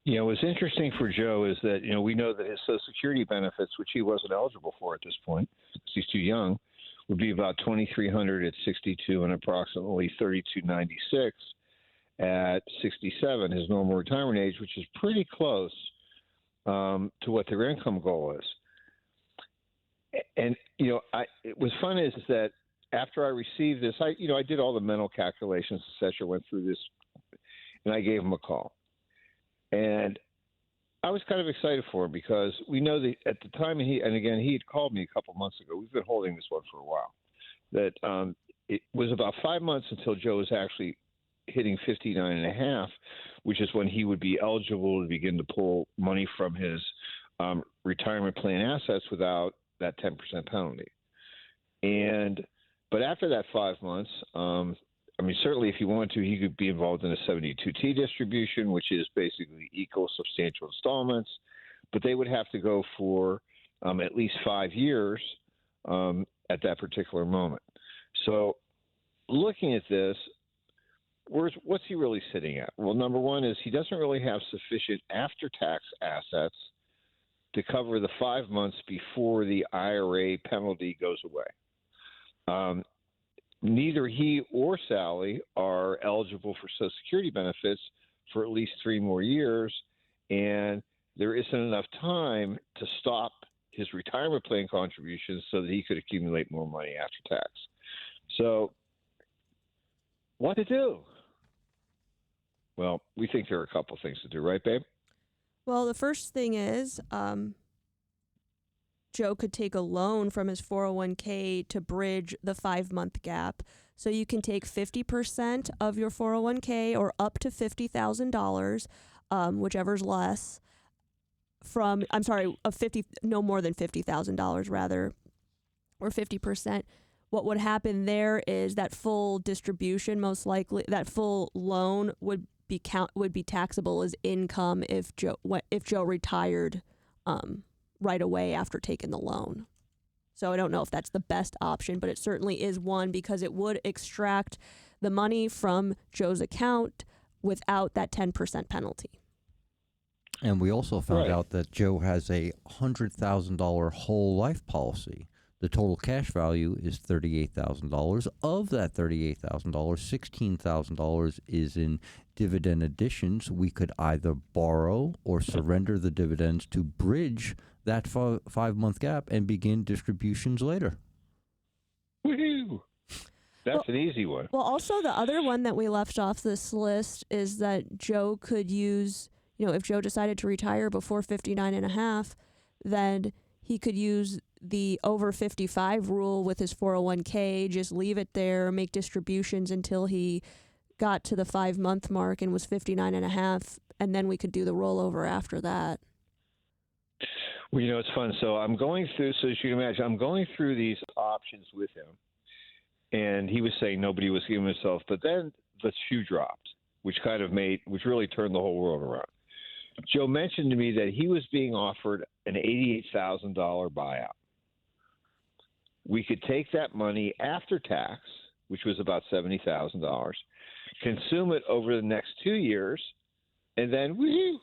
Yeah, what's interesting for Joe is that, we know that his Social Security benefits, which he wasn't eligible for at this point because he's too young, would be about $2,300 at 62 and approximately $3,296 at 67, his normal retirement age, which is pretty close to what their income goal is. And, it was fun is that after I received this, I did all the mental calculations, etc., went through this, and I gave him a call. And I was kind of excited for him because we know that at the time he had called me a couple months ago. We've been holding this one for a while. That it was about 5 months until Joe was actually hitting 59 and a half, which is when he would be eligible to begin to pull money from his retirement plan assets without that 10% penalty. But after that 5 months, certainly if he wanted to, he could be involved in a 72T distribution, which is basically equal substantial installments, but they would have to go for at least 5 years at that particular moment. So looking at this, what's he really sitting at? Well, number one is he doesn't really have sufficient after-tax assets to cover the 5 months before the IRA penalty goes away. Neither he or Sally are eligible for Social Security benefits for at least 3 more years, and there isn't enough time to stop his retirement plan contributions so that he could accumulate more money after tax. So what to do? Well, we think there are a couple things to do, right, babe? Well, the first thing is Joe could take a loan from his 401k to bridge the 5-month gap. So you can take 50% of your 401k or up to $50,000, whichever's less, no more than $50,000 rather, or 50%. What would happen there is that full distribution, most likely, that full loan would be taxable as income if Joe retired right away after taking the loan. So I don't know if that's the best option, but it certainly is one because it would extract the money from Joe's account, without that 10% penalty. And we also found out that Joe has a $100,000 whole life policy. The total cash value is $38,000. Of that $38,000, $16,000 is in dividend additions. We could either borrow or surrender the dividends to bridge that 5-month gap and begin distributions later. Woohoo! That's an easy one. Well, also the other one that we left off this list is that Joe could use, if Joe decided to retire before 59 and a half, then he could use the over 55 rule with his 401k, just leave it there, make distributions until he got to the 5-month mark and was 59 and a half, and then we could do the rollover after that. Well, it's fun. So I'm going through, so as you can imagine, I'm going through these options with him, and he was saying nobody was giving himself, but then the shoe dropped, which really turned the whole world around. Joe mentioned to me that he was being offered an $88,000 buyout. We could take that money after tax, which was about $70,000, consume it over the next 2 years, and then woohoo!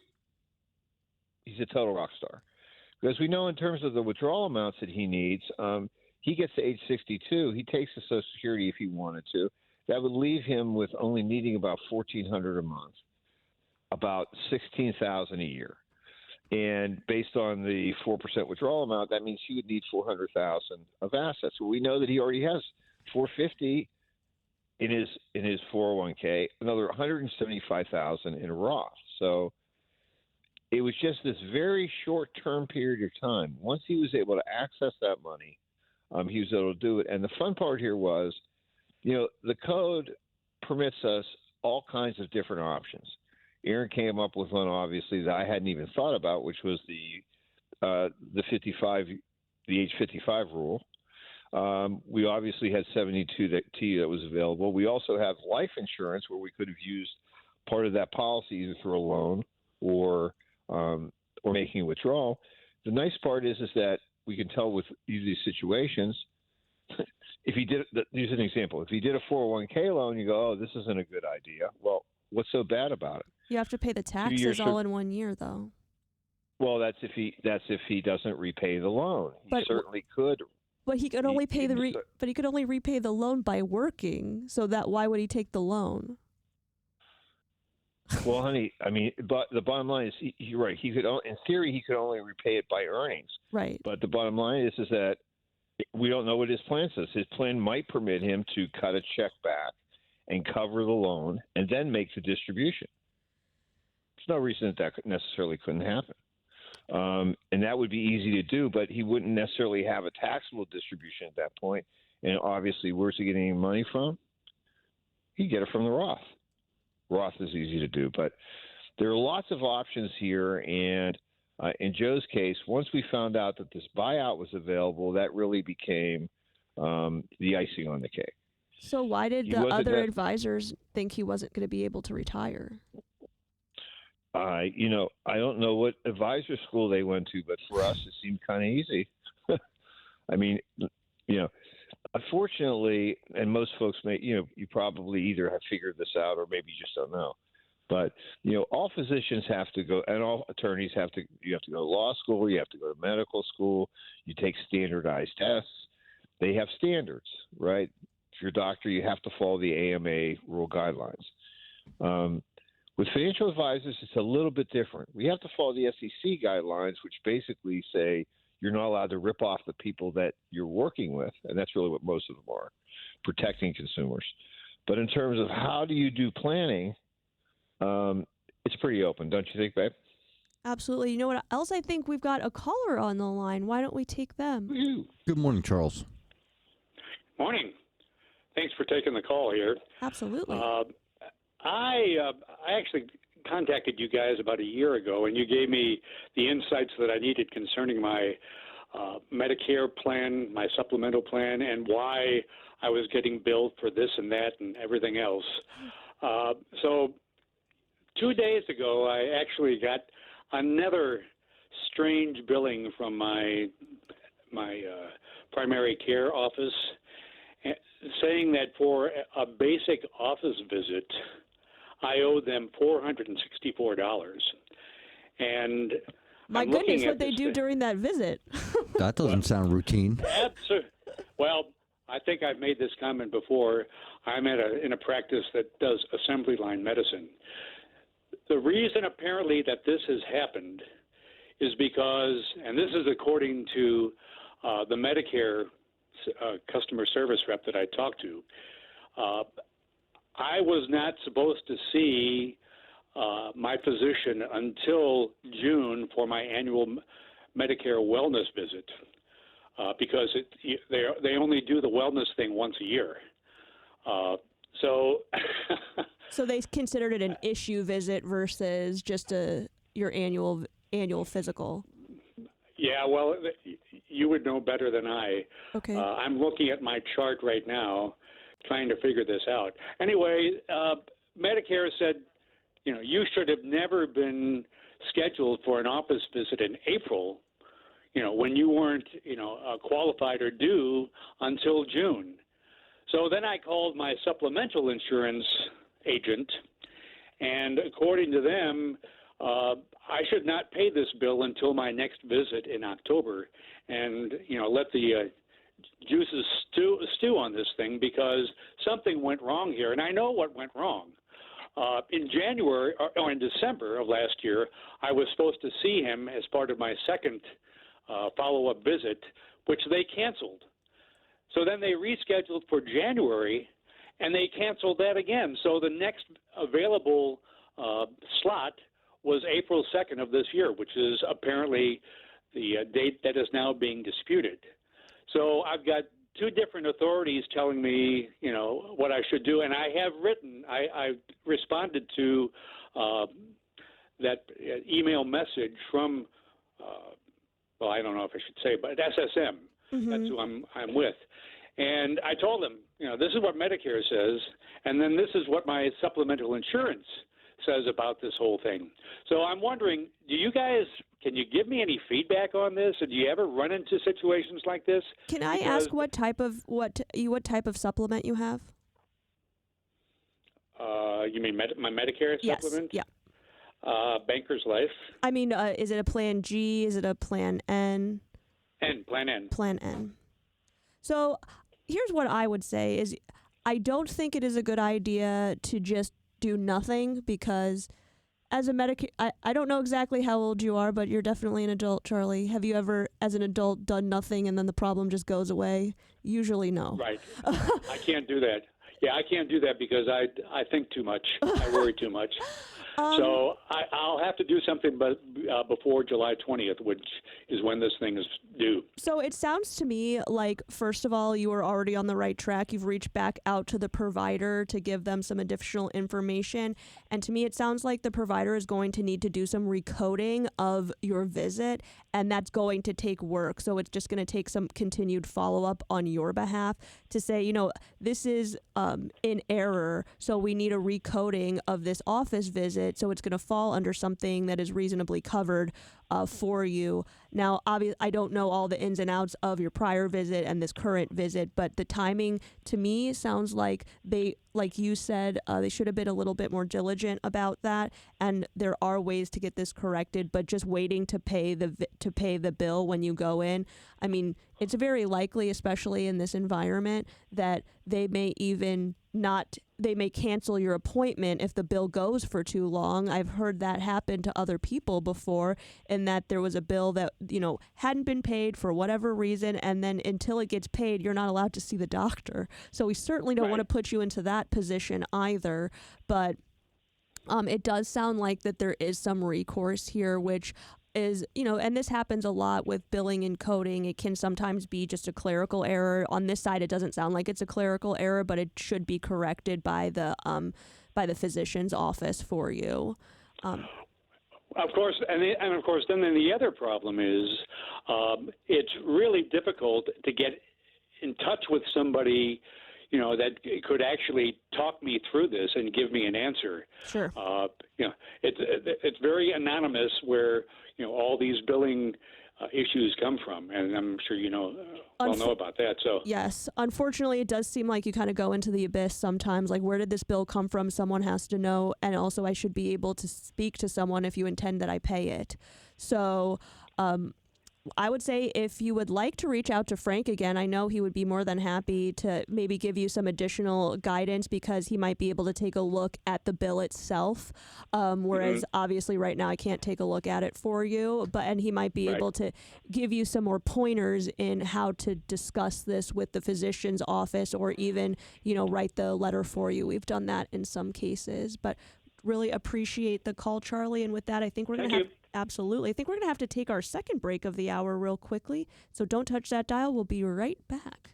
He's a total rock star. Because we know in terms of the withdrawal amounts that he needs, he gets to age 62. He takes the Social Security if he wanted to. That would leave him with only needing about $1,400 a month, about $16,000 a year. And based on the 4% withdrawal amount, that means he would need $400,000 of assets. Well, we know that he already has $450,000 in his 401k, another $175,000 in Roth. So it was just this very short-term period of time. Once he was able to access that money, he was able to do it. And the fun part here was, the code permits us all kinds of different options. Aaron came up with one, obviously, that I hadn't even thought about, which was the age 55 rule. We obviously had 72T that was available. We also have life insurance where we could have used part of that policy either through a loan or making a withdrawal. The nice part is that we can tell with these situations. If he did, use an example. If he did a 401k loan, you go, "Oh, this isn't a good idea." Well, what's so bad about it? You have to pay the taxes all in 1 year, though. Well, that's if he doesn't repay the loan. He certainly could. But he could only he could only repay the loan by working. So why would he take the loan? Well, honey, but the bottom line is, you're right. In theory, he could only repay it by earnings. Right. But the bottom line is that we don't know what his plan says. His plan might permit him to cut a check back and cover the loan and then make the distribution. There's no reason that necessarily couldn't happen. And that would be easy to do, but he wouldn't necessarily have a taxable distribution at that point. And obviously, where's he getting money from? He'd get it from the Roth. Roth is easy to do, but there are lots of options here. And in Joe's case, once we found out that this buyout was available, that really became the icing on the cake. So why did the other advisors think he wasn't going to be able to retire? I don't know what advisor school they went to, but for us, it seemed kind of easy. Unfortunately, and most folks may, you probably either have figured this out or maybe you just don't know. But, all physicians have to go, and all attorneys you have to go to law school, you have to go to medical school, you take standardized tests. They have standards, right? If you're a doctor, you have to follow the AMA rule guidelines. With financial advisors, it's a little bit different. We have to follow the SEC guidelines, which basically say you're not allowed to rip off the people that you're working with, and that's really what most of them are, protecting consumers. But in terms of how do you do planning, it's pretty open, don't you think, babe? Absolutely. You know what else? I think we've got a caller on the line. Why don't we take them? Good morning, Charles. Morning. Thanks for taking the call here. Absolutely. I actually contacted you guys about a year ago, and you gave me the insights that I needed concerning my Medicare plan, my supplemental plan, and why I was getting billed for this and that and everything else. So 2 days ago, I actually got another strange billing from my primary care office saying that for a basic office visit, I owe them $464. And my goodness, what they do during that visit. That doesn't sound routine. Well, I think I've made this comment before. I'm in a practice that does assembly line medicine. The reason apparently that this has happened is because, and this is according to the Medicare customer service rep that I talked to, I was not supposed to see my physician until June for my annual Medicare wellness visit because they only do the wellness thing once a year. So they considered it an issue visit versus just your annual physical. Yeah, well, you would know better than I. Okay. I'm looking at my chart right now, trying to figure this out. Anyway, Medicare said, you should have never been scheduled for an office visit in April, when you weren't, qualified or due until June. So then I called my supplemental insurance agent, and according to them, I should not pay this bill until my next visit in October, and let the juices stew on this thing because something went wrong here, and I know what went wrong. In January or in December of last year, I was supposed to see him as part of my second follow-up visit, which they canceled. So then they rescheduled for January, and they canceled that again. So the next available slot was April 2nd of this year, which is apparently the date that is now being disputed. So I've got two different authorities telling me, what I should do, and I have I responded to that email message from, I don't know if I should say, but SSM. Mm-hmm. That's who I'm with. And I told them, this is what Medicare says, and then this is what my supplemental insurance says about this whole thing. So I'm wondering, can you give me any feedback on this? And do you ever run into situations like this? Can I ask what type of supplement you have? You mean my Medicare supplement? Yeah. Banker's Life. I mean, is it a Plan G? Is it a Plan N? Plan N. Plan N. So here's what I would say is I don't think it is a good idea to just do nothing because as a Medicare, I don't know exactly how old you are, but you're definitely an adult, Charlie. Have you ever, as an adult, done nothing and then the problem just goes away? Usually no. Right. I can't do that. Yeah, I can't do that because I think too much. I worry too much. So I'll have to do something before July 20th, which is when this thing is due. So it sounds to me like, first of all, you are already on the right track. You've reached back out to the provider to give them some additional information. And to me, it sounds like the provider is going to need to do some recoding of your visit, and that's going to take work. So it's just going to take some continued follow-up on your behalf to say, this is in error, so we need a recoding of this office visit. So it's going to fall under something that is reasonably covered for you. Now, obviously, I don't know all the ins and outs of your prior visit and this current visit, but the timing to me sounds like like you said, they should have been a little bit more diligent about that. And there are ways to get this corrected, but just waiting to pay the bill when you go in. I mean, it's very likely, especially in this environment, that they may cancel your appointment if the bill goes for too long. I've heard that happen to other people before, in that there was a bill that, hadn't been paid for whatever reason, and then until it gets paid, you're not allowed to see the doctor. So we certainly don't want to put you into that position either, but it does sound like that there is some recourse here, which is, and this happens a lot with billing and coding. It can sometimes be just a clerical error. On this side, it doesn't sound like it's a clerical error, but it should be corrected by the physician's office for you. Of course, and of course, then the other problem is it's really difficult to get in touch with somebody, that could actually talk me through this and give me an answer. Sure. It's very anonymous where, all these billing issues come from, and I'm sure you know know about that. So yes, unfortunately, it does seem like you kind of go into the abyss sometimes. Like, where did this bill come from? Someone has to know, and also I should be able to speak to someone if you intend that I pay it. So, I would say if you would like to reach out to Frank again, I know he would be more than happy to maybe give you some additional guidance because he might be able to take a look at the bill itself. Whereas obviously right now I can't take a look at it for you, and he might be able to give you some more pointers in how to discuss this with the physician's office or even, write the letter for you. We've done that in some cases, but really appreciate the call, Charlie. And with that, I think we're going to have... Absolutely. I think we're going to have to take our second break of the hour real quickly. So don't touch that dial. We'll be right back.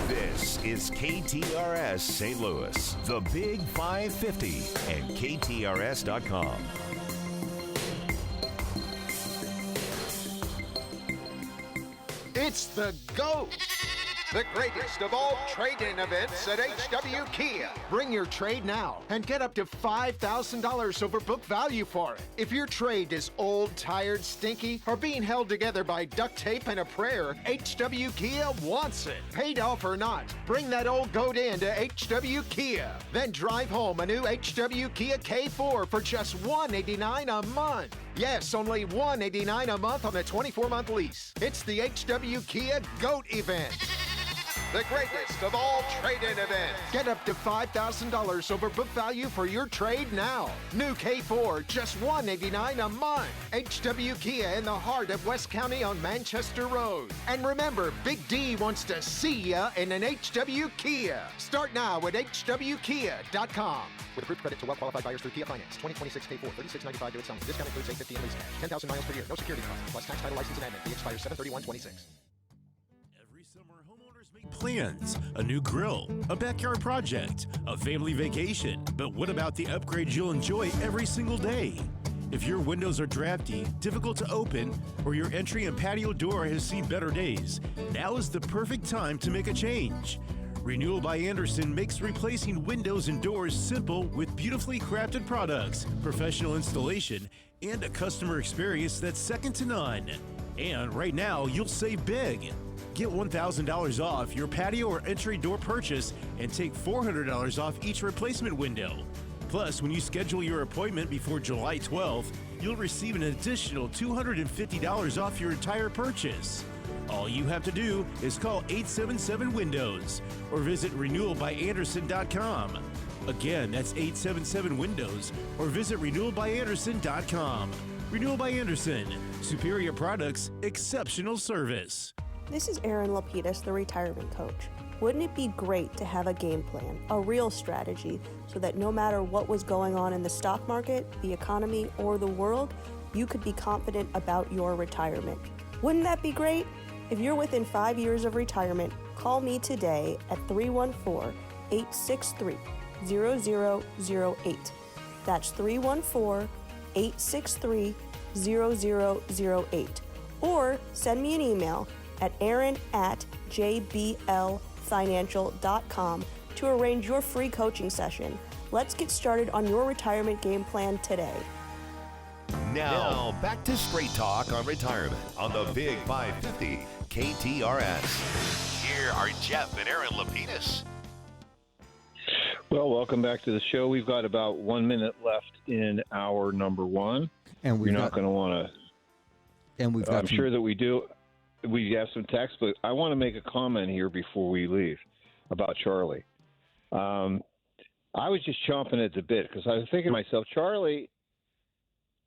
This is KTRS St. Louis, the Big 550, and KTRS.com. It's the GOAT! The greatest of all trade-in events at HW Kia. Bring your trade now and get up to $5,000 over book value for it. If your trade is old, tired, stinky, or being held together by duct tape and a prayer, HW Kia wants it. Paid off or not, bring that old goat in to HW Kia. Then drive home a new HW Kia K4 for just $189 a month. Yes, only $189 a month on a 24-month lease. It's the HW Kia GOAT event. The greatest of all trade-in events. Get up to $5,000 over book value for your trade now. New K4, just $189 a month. HW Kia in the heart of West County on Manchester Road. And remember, Big D wants to see ya in an HW Kia. Start now at hwkia.com. With approved credit to well-qualified buyers through Kia Finance. 2026 K4, $36.95 due at selling. Discount includes $850 in lease cash. 10,000 miles per year. No security deposit. Plus tax, title, license, and admin. Fee expires 7/31/26. Plans, a new grill, a backyard project, a family vacation. But what about the upgrades you'll enjoy every single day? If your windows are drafty, difficult to open, or your entry and patio door has seen better days, now is the perfect time to make a change. Renewal by Andersen makes replacing windows and doors simple with beautifully crafted products, professional installation, and a customer experience that's second to none. And right now, you'll save big. Get $1,000 off your patio or entry door purchase and take $400 off each replacement window. Plus, when you schedule your appointment before July 12th, you'll receive an additional $250 off your entire purchase. All you have to do is call 877-WINDOWS or visit renewalbyandersen.com. Again, that's 877-WINDOWS or visit renewalbyandersen.com. Renewal by Andersen. Superior products, exceptional service. This is Erin Lapidus, the retirement coach. Wouldn't it be great to have a game plan, a real strategy, so that no matter what was going on in the stock market, the economy, or the world, you could be confident about your retirement? Wouldn't that be great? If you're within 5 years of retirement, call me today at 314-863-0008. That's 314-863-0008. Or send me an email at aaron@jblfinancial.com to arrange your free coaching session. Let's get started on your retirement game plan today. Now, back to Straight Talk on Retirement on the Big 550 KTRS. Here are Jeff and Erin Lapidus. Well, welcome back to the show. We've got about 1 minute left in hour number one. And you're not going to want to. And we've got. I'm sure that we do. We have some text, but I want to make a comment here before we leave about Charlie. I was just chomping at the bit because I was thinking to myself, Charlie,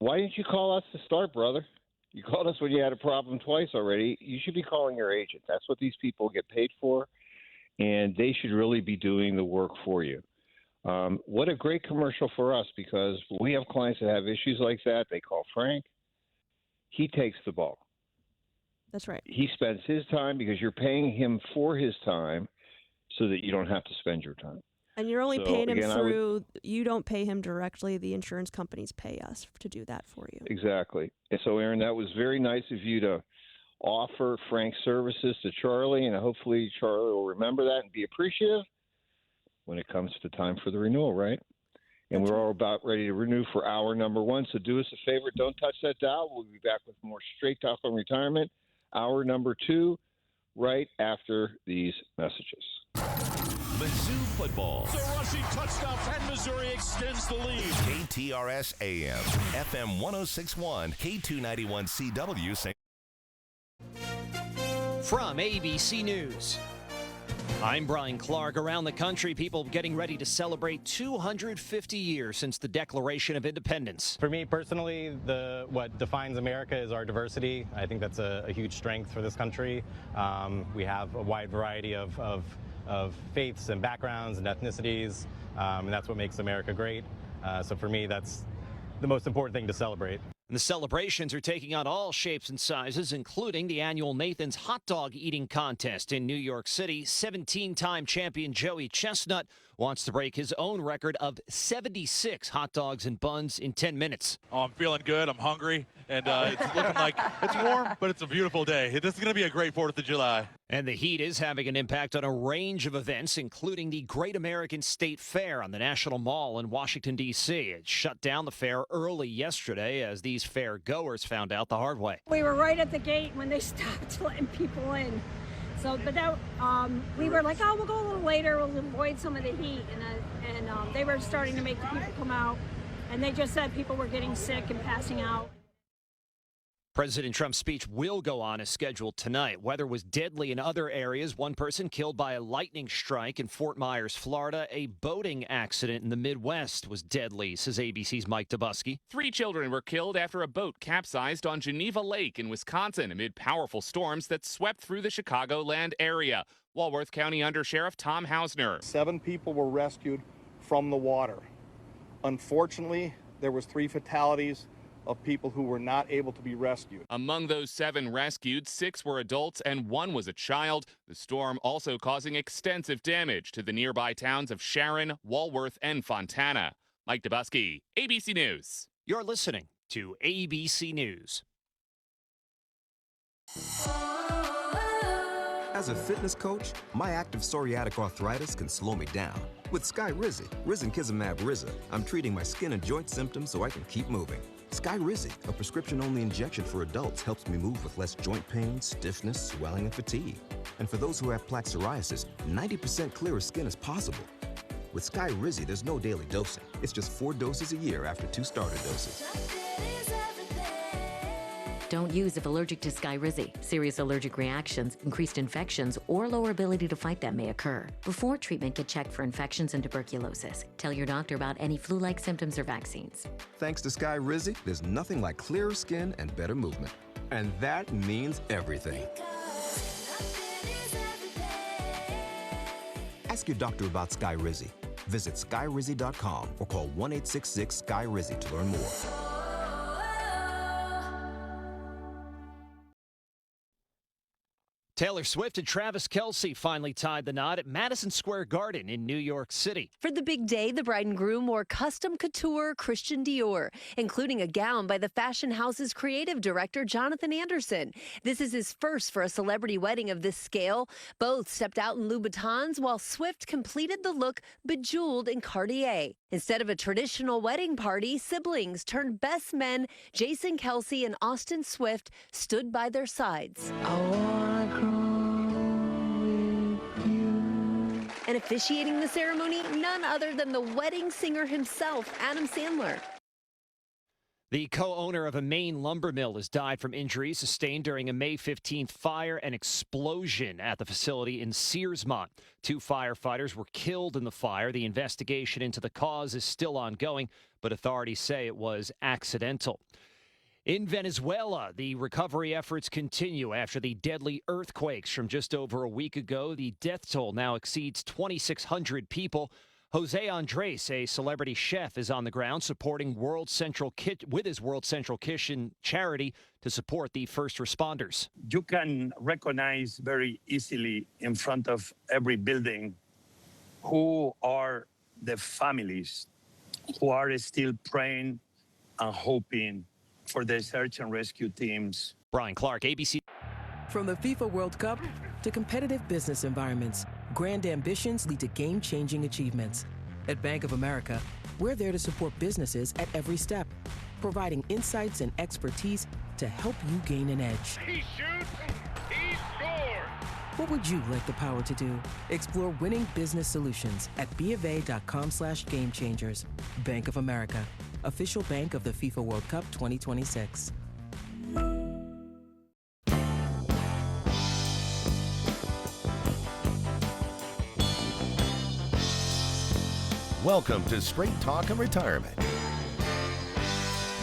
why didn't you call us to start, brother? You called us when you had a problem twice already. You should be calling your agent. That's what these people get paid for, and they should really be doing the work for you. What a great commercial for us, because we have clients that have issues like that. They call Frank. He takes the ball. That's right. He spends his time because you're paying him for his time so that you don't have to spend your time. And you're only paying him through, you don't pay him directly. The insurance companies pay us to do that for you. Exactly. And so, Erin, that was very nice of you to offer Frank's services to Charlie, and hopefully Charlie will remember that and be appreciative when it comes to time for the renewal, right? And we're all about ready to renew for hour number 1. So do us a favor. Don't touch that dial. We'll be back with more Straight Talk on Retirement. Hour number 2, right after these messages. Mizzou football. The rushing touchdown, and Missouri extends the lead. KTRS AM, FM 1061, K291CW. From ABC News, I'm Brian Clark. Around the country, people getting ready to celebrate 250 years since the Declaration of Independence. For me personally, what defines America is our diversity. I think that's a huge strength for this country. We have a wide variety of faiths and backgrounds and ethnicities, and that's what makes America great. So for me, that's the most important thing to celebrate. And the celebrations are taking on all shapes and sizes, including the annual Nathan's Hot Dog Eating Contest in New York City. 17-time champion Joey Chestnut wants to break his own record of 76 hot dogs and buns in 10 minutes. Oh, I'm feeling good. I'm hungry. And it's looking like it's warm, but it's a beautiful day. This is going to be a great 4th of July. And the heat is having an impact on a range of events, including the Great American State Fair on the National Mall in Washington, D.C. It shut down the fair early yesterday as these fair goers found out the hard way. We were right at the gate when they stopped letting people in. So, but that we were like, oh, we'll go a little later. We'll avoid some of the heat. And they were starting to make the people come out. And they just said people were getting sick and passing out. President Trump's speech will go on as scheduled tonight. Weather was deadly in other areas. One person killed by a lightning strike in Fort Myers, Florida. A boating accident in the Midwest was deadly, says ABC's Mike Dubusky. 3 children were killed after a boat capsized on Geneva Lake in Wisconsin amid powerful storms that swept through the Chicagoland area. Walworth County Undersheriff Tom Hausner. 7 people were rescued from the water. Unfortunately, there was 3 fatalities of people who were not able to be rescued. Among those 7 rescued, 6 were adults and 1 was a child. The storm also causing extensive damage to the nearby towns of Sharon, Walworth, and Fontana. Mike Dubusky, ABC News. You're listening to ABC News. As a fitness coach, my active psoriatic arthritis can slow me down. With Skyrizi, risankizumab Riza, I'm treating my skin and joint symptoms so I can keep moving. Skyrizi, a prescription-only injection for adults, helps me move with less joint pain, stiffness, swelling, and fatigue. And for those who have plaque psoriasis, 90% clearer skin is possible. With Skyrizi, there's no daily dosing. It's just 4 doses a year after 2 starter doses. Don't use if allergic to Skyrizi. Serious allergic reactions, increased infections, or lower ability to fight them may occur. Before treatment, get checked for infections and tuberculosis. Tell your doctor about any flu-like symptoms or vaccines. Thanks to Skyrizi, there's nothing like clearer skin and better movement. And that means everything. Ask your doctor about Skyrizi. Visit Skyrizi.com or call 1-866-SKY-RIZI to learn more. Taylor Swift and Travis Kelce finally tied the knot at Madison Square Garden in New York City. For the big day, the bride and groom wore custom couture Christian Dior, including a gown by the fashion house's creative director, Jonathan Anderson. This is his first for a celebrity wedding of this scale. Both stepped out in Louboutins, while Swift completed the look bejeweled in Cartier. Instead of a traditional wedding party, siblings turned best men Jason Kelce and Austin Swift stood by their sides. And officiating the ceremony, none other than the wedding singer himself, Adam Sandler. The co-owner of a Maine lumber mill has died from injuries sustained during a May 15th fire and explosion at the facility in Searsmont. 2 firefighters were killed in the fire. The investigation into the cause is still ongoing, but authorities say it was accidental. In Venezuela, the recovery efforts continue after the deadly earthquakes from just over a week ago. The death toll now exceeds 2,600 people. Jose Andres, a celebrity chef, is on the ground supporting with his World Central Kitchen charity to support the first responders. You can recognize very easily in front of every building who are the families who are still praying and hoping for the search and rescue teams. Brian Clark, ABC. From the FIFA World Cup to competitive business environments, grand ambitions lead to game-changing achievements. At Bank of America, We're there to support businesses at every step, providing insights and expertise to help you gain an edge. He shoots, he scores! What would you like the power to do? Explore winning business solutions at BofA.com/gamechangers. Bank of America, official bank of the FIFA World Cup 2026. Welcome to Straight Talk and Retirement.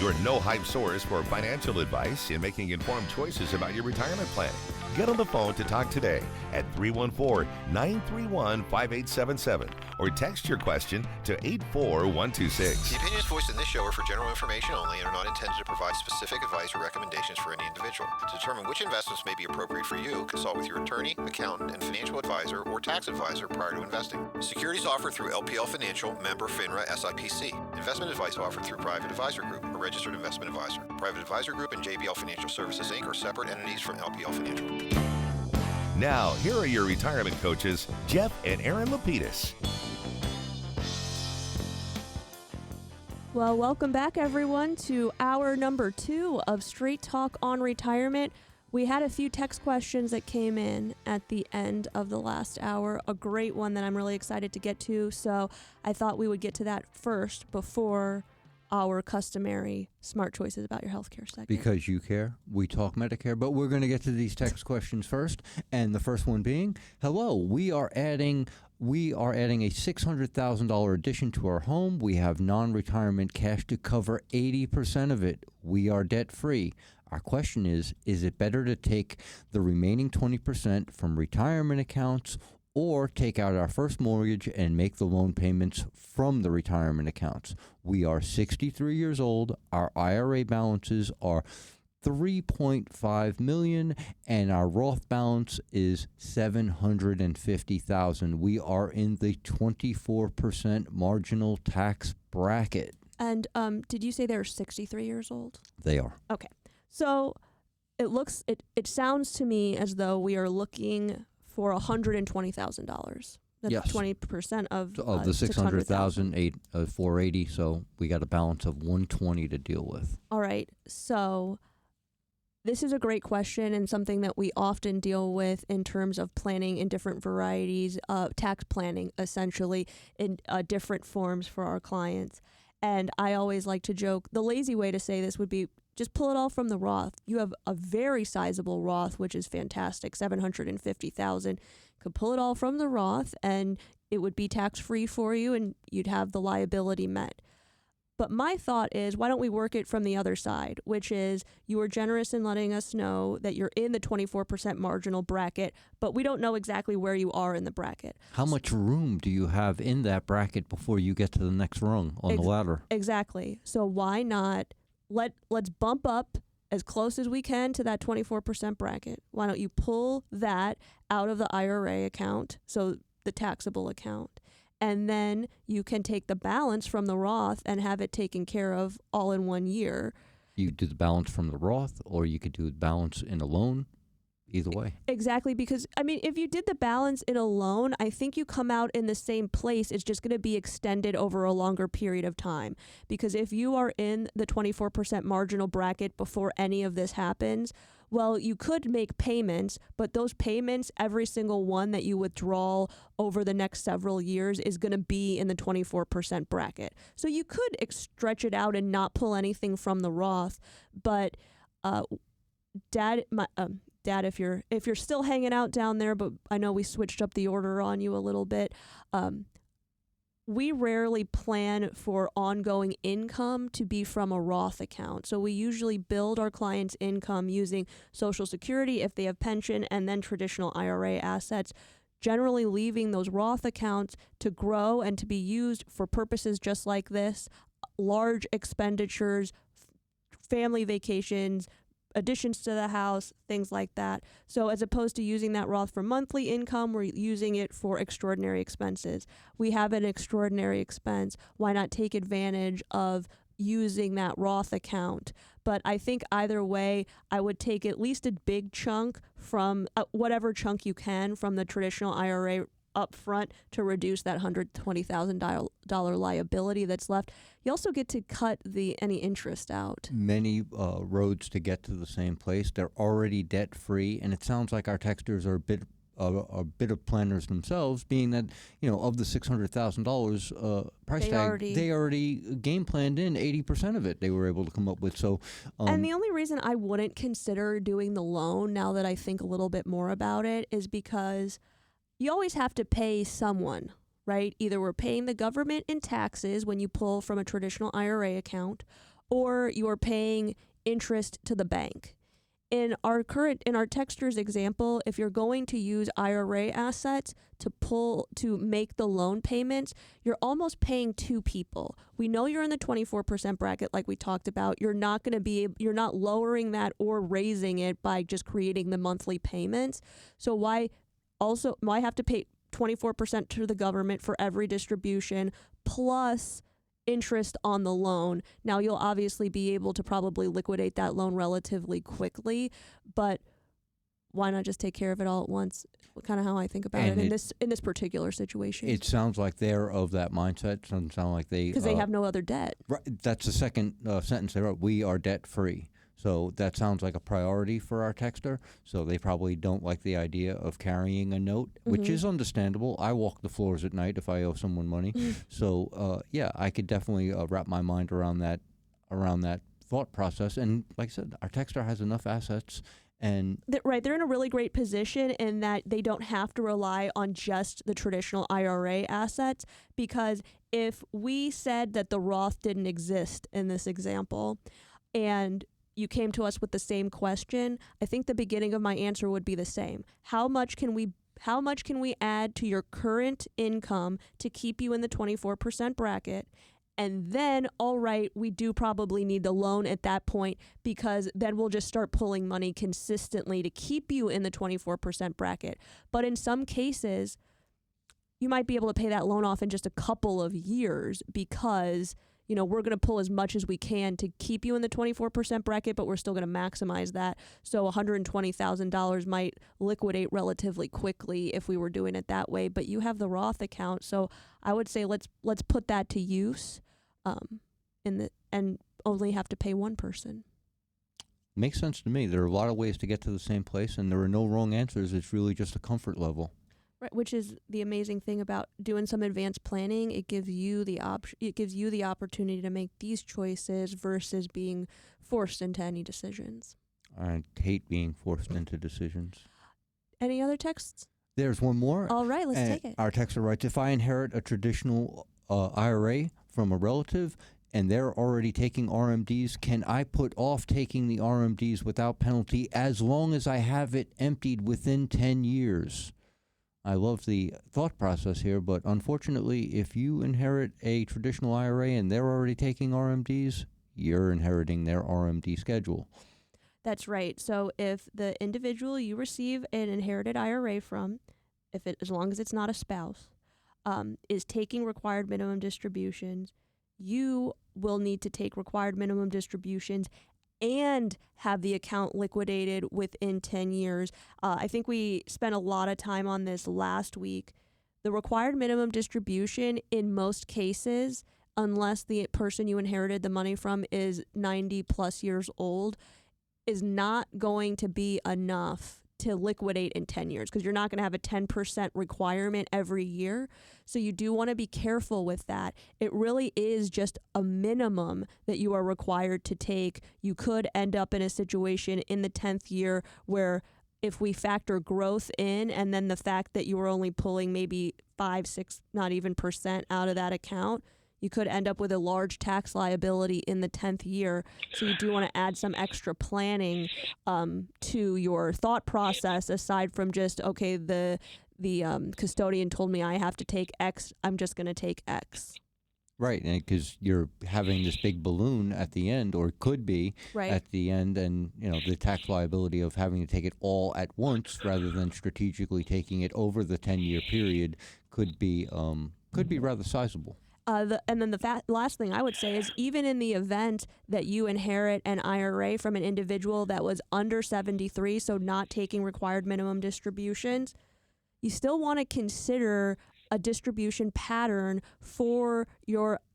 Your no-hype source for financial advice in making informed choices about your retirement planning. Get on the phone to talk today at 314-931-5877 or text your question to 84126. The opinions voiced in this show are for general information only and are not intended to provide specific advice or recommendations for any individual. To determine which investments may be appropriate for you, consult with your attorney, accountant, and financial advisor or tax advisor prior to investing. Securities offered through LPL Financial, member FINRA SIPC. Investment advice offered through Private Advisor Group, a registered investment advisor. Private Advisor Group and JBL Financial Services, Inc. are separate entities from LPL Financial. Now, here are your retirement coaches, Jeff and Aaron Lapidus. Well, welcome back, everyone, to hour number 2 of Straight Talk on Retirement. We had a few text questions that came in at the end of the last hour, a great one that I'm really excited to get to, so I thought we would get to that first before our customary smart choices about your healthcare segment. Because you care, we talk Medicare, but we're going to get to these text questions first. And the first one being, hello, we are adding a $600,000 addition to our home. We have non-retirement cash to cover 80% of it. We are debt-free. Our question is it better to take the remaining 20% from retirement accounts or take out our first mortgage and make the loan payments from the retirement accounts? We are 63 years old. Our IRA balances are $3.5 million, and our Roth balance is $750,000. We are in the 24% marginal tax bracket. And did you say they're 63 years old? They are. Okay. So it sounds to me as though we are looking for $120,000. That's yes. 20% of the 600,000, 480. So we got a balance of 120 to deal with. All right. So this is a great question and something that we often deal with in terms of planning in different varieties of tax planning, essentially in different forms for our clients. And I always like to joke, the lazy way to say this would be just pull it all from the Roth. You have a very sizable Roth, which is fantastic, $750,000. Could pull it all from the Roth, and it would be tax-free for you, and you'd have the liability met. But my thought is, why don't we work it from the other side, which is you were generous in letting us know that you're in the 24% marginal bracket, but we don't know exactly where you are in the bracket. How much room do you have in that bracket before you get to the next rung on the ladder? Exactly. So why not let's bump up as close as we can to that 24% bracket. Why don't you pull that out of the IRA account, so the taxable account, and then you can take the balance from the Roth and have it taken care of all in 1 year. You do the balance from the Roth, or you could do the balance in a loan. Either way. Exactly, because, I mean, if you did the balance in a loan, I think you come out in the same place. It's just going to be extended over a longer period of time. Because if you are in the 24% marginal bracket before any of this happens, well, you could make payments, but those payments, every single one that you withdraw over the next several years is going to be in the 24% bracket. So you could stretch it out and not pull anything from the Roth, but Dad, if you're still hanging out down there, but I know we switched up the order on you a little bit, we rarely plan for ongoing income to be from a Roth account. So we usually build our clients' income using Social Security if they have pension, and then traditional IRA assets, generally leaving those Roth accounts to grow and to be used for purposes just like this, large expenditures, family vacations, additions to the house, things like that. So as opposed to using that Roth for monthly income, we're using it for extraordinary expenses. We have an extraordinary expense. Why not take advantage of using that Roth account? But I think either way, I would take at least a big chunk from whatever chunk you can from the traditional IRA up front to reduce that $120,000 liability that's left. You also get to cut any interest out. Many roads to get to the same place. They're already debt-free, and it sounds like our texters are a bit of planners themselves, being that, of the $600,000 price tag, they already game planned in 80% of it. They were able to come up with. So, and the only reason I wouldn't consider doing the loan, now that I think a little bit more about it, is because you always have to pay someone, right? Either we're paying the government in taxes when you pull from a traditional IRA account, or you're paying interest to the bank. In our texter's example, if you're going to use IRA assets to make the loan payments, you're almost paying two people. We know you're in the 24% bracket, like we talked about. You're not lowering that or raising it by just creating the monthly payments. So why have to pay 24% to the government for every distribution plus interest on the loan? Now, you'll obviously be able to probably liquidate that loan relatively quickly, but why not just take care of it all at once? Kind of how I think about it in this particular situation. It sounds like they're of that mindset. It doesn't sound like because they have no other debt. Right, that's the second sentence they wrote. We are debt free. So that sounds like a priority for our texter. So they probably don't like the idea of carrying a note, which is understandable. I walk the floors at night if I owe someone money. So I could definitely wrap my mind around that thought process. And like I said, our texter has enough assets. And they're in a really great position in that they don't have to rely on just the traditional IRA assets, because if we said that the Roth didn't exist in this example and you came to us with the same question, I think the beginning of my answer would be the same. How much can we add to your current income to keep you in the 24% bracket? And then, all right, we do probably need the loan at that point, because then we'll just start pulling money consistently to keep you in the 24% bracket. But in some cases, you might be able to pay that loan off in just a couple of years, because we're going to pull as much as we can to keep you in the 24% bracket, but we're still going to maximize that. So $120,000 might liquidate relatively quickly if we were doing it that way. But you have the Roth account, so I would say let's put that to use, and only have to pay one person. Makes sense to me. There are a lot of ways to get to the same place, and there are no wrong answers. It's really just a comfort level. Right, which is the amazing thing about doing some advanced planning. It gives you the opportunity to make these choices versus being forced into any decisions. I hate being forced into decisions. Any other texts? There's one more. All right, let's take it. Our texter writes, if I inherit a traditional IRA from a relative and they're already taking RMDs, can I put off taking the RMDs without penalty as long as I have it emptied within 10 years? I love the thought process here, but unfortunately, if you inherit a traditional IRA and they're already taking RMDs, you're inheriting their RMD schedule. That's right. So if the individual you receive an inherited IRA from, as long as it's not a spouse, is taking required minimum distributions, you will need to take required minimum distributions and have the account liquidated within 10 years. I think we spent a lot of time on this last week. The required minimum distribution, in most cases, unless the person you inherited the money from is 90 plus years old, is not going to be enough to liquidate in 10 years, because you're not going to have a 10% requirement every year. So you do want to be careful with that. It really is just a minimum that you are required to take. You could end up in a situation in the 10th year where, if we factor growth in and then the fact that you were only pulling maybe 5, 6, not even % out of that account, you could end up with a large tax liability in the 10th year. So you do want to add some extra planning to your thought process, aside from just, okay, the custodian told me I have to take X, I'm just going to take X. Right, because you're having this big balloon at the end, or could be at the end, and the tax liability of having to take it all at once rather than strategically taking it over the 10-year period could be rather sizable. And then the last thing I would say is, even in the event that you inherit an IRA from an individual that was under 73, so not taking required minimum distributions, you still want to consider a distribution pattern for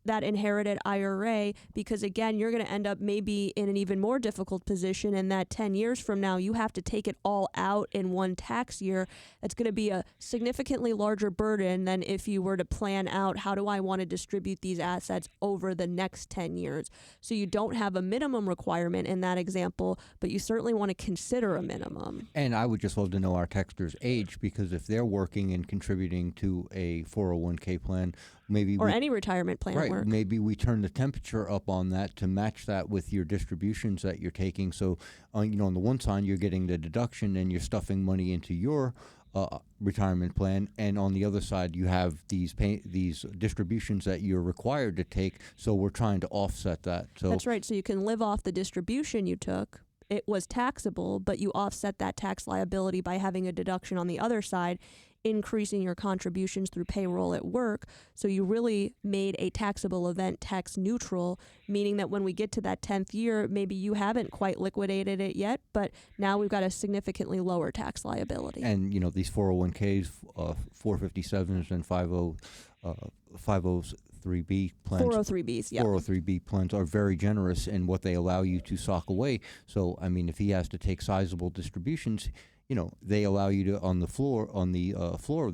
that inherited IRA, because again, you're going to end up maybe in an even more difficult position, and that 10 years from now, you have to take it all out in one tax year. That's going to be a significantly larger burden than if you were to plan out, how do I want to distribute these assets over the next 10 years? So you don't have a minimum requirement in that example, but you certainly want to consider a minimum. And I would just love to know our texters' age, because if they're working and contributing to a 401k plan, maybe any retirement plan at work. Maybe we turn the temperature up on that to match that with your distributions that you're taking. So, on the one side, you're getting the deduction and you're stuffing money into your retirement plan, and on the other side, you have these distributions that you're required to take. So we're trying to offset that. So that's right. So you can live off the distribution you took. It was taxable, but you offset that tax liability by having a deduction on the other side, increasing your contributions through payroll at work. So you really made a taxable event tax neutral, meaning that when we get to that 10th year, maybe you haven't quite liquidated it yet, but now we've got a significantly lower tax liability. And, these 401ks, 457s and 503B plans. 403Bs, yeah. 403B plans are very generous in what they allow you to sock away. So, if he has to take sizable distributions, they allow you to on the floor of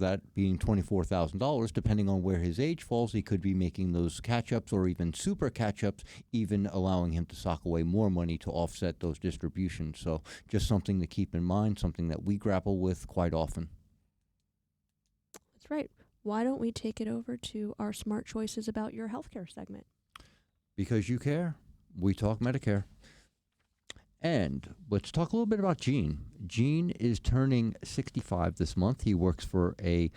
that being $24,000, depending on where his age falls. He could be making those catch-ups or even super catch-ups, even allowing him to sock away more money to offset those distributions. So just something to keep in mind, something that we grapple with quite often. That's right. Why don't we take it over to our smart choices about your healthcare segment? Because you care. We talk Medicare. And let's talk a little bit about Gene. Gene is turning 65 this month. He works for a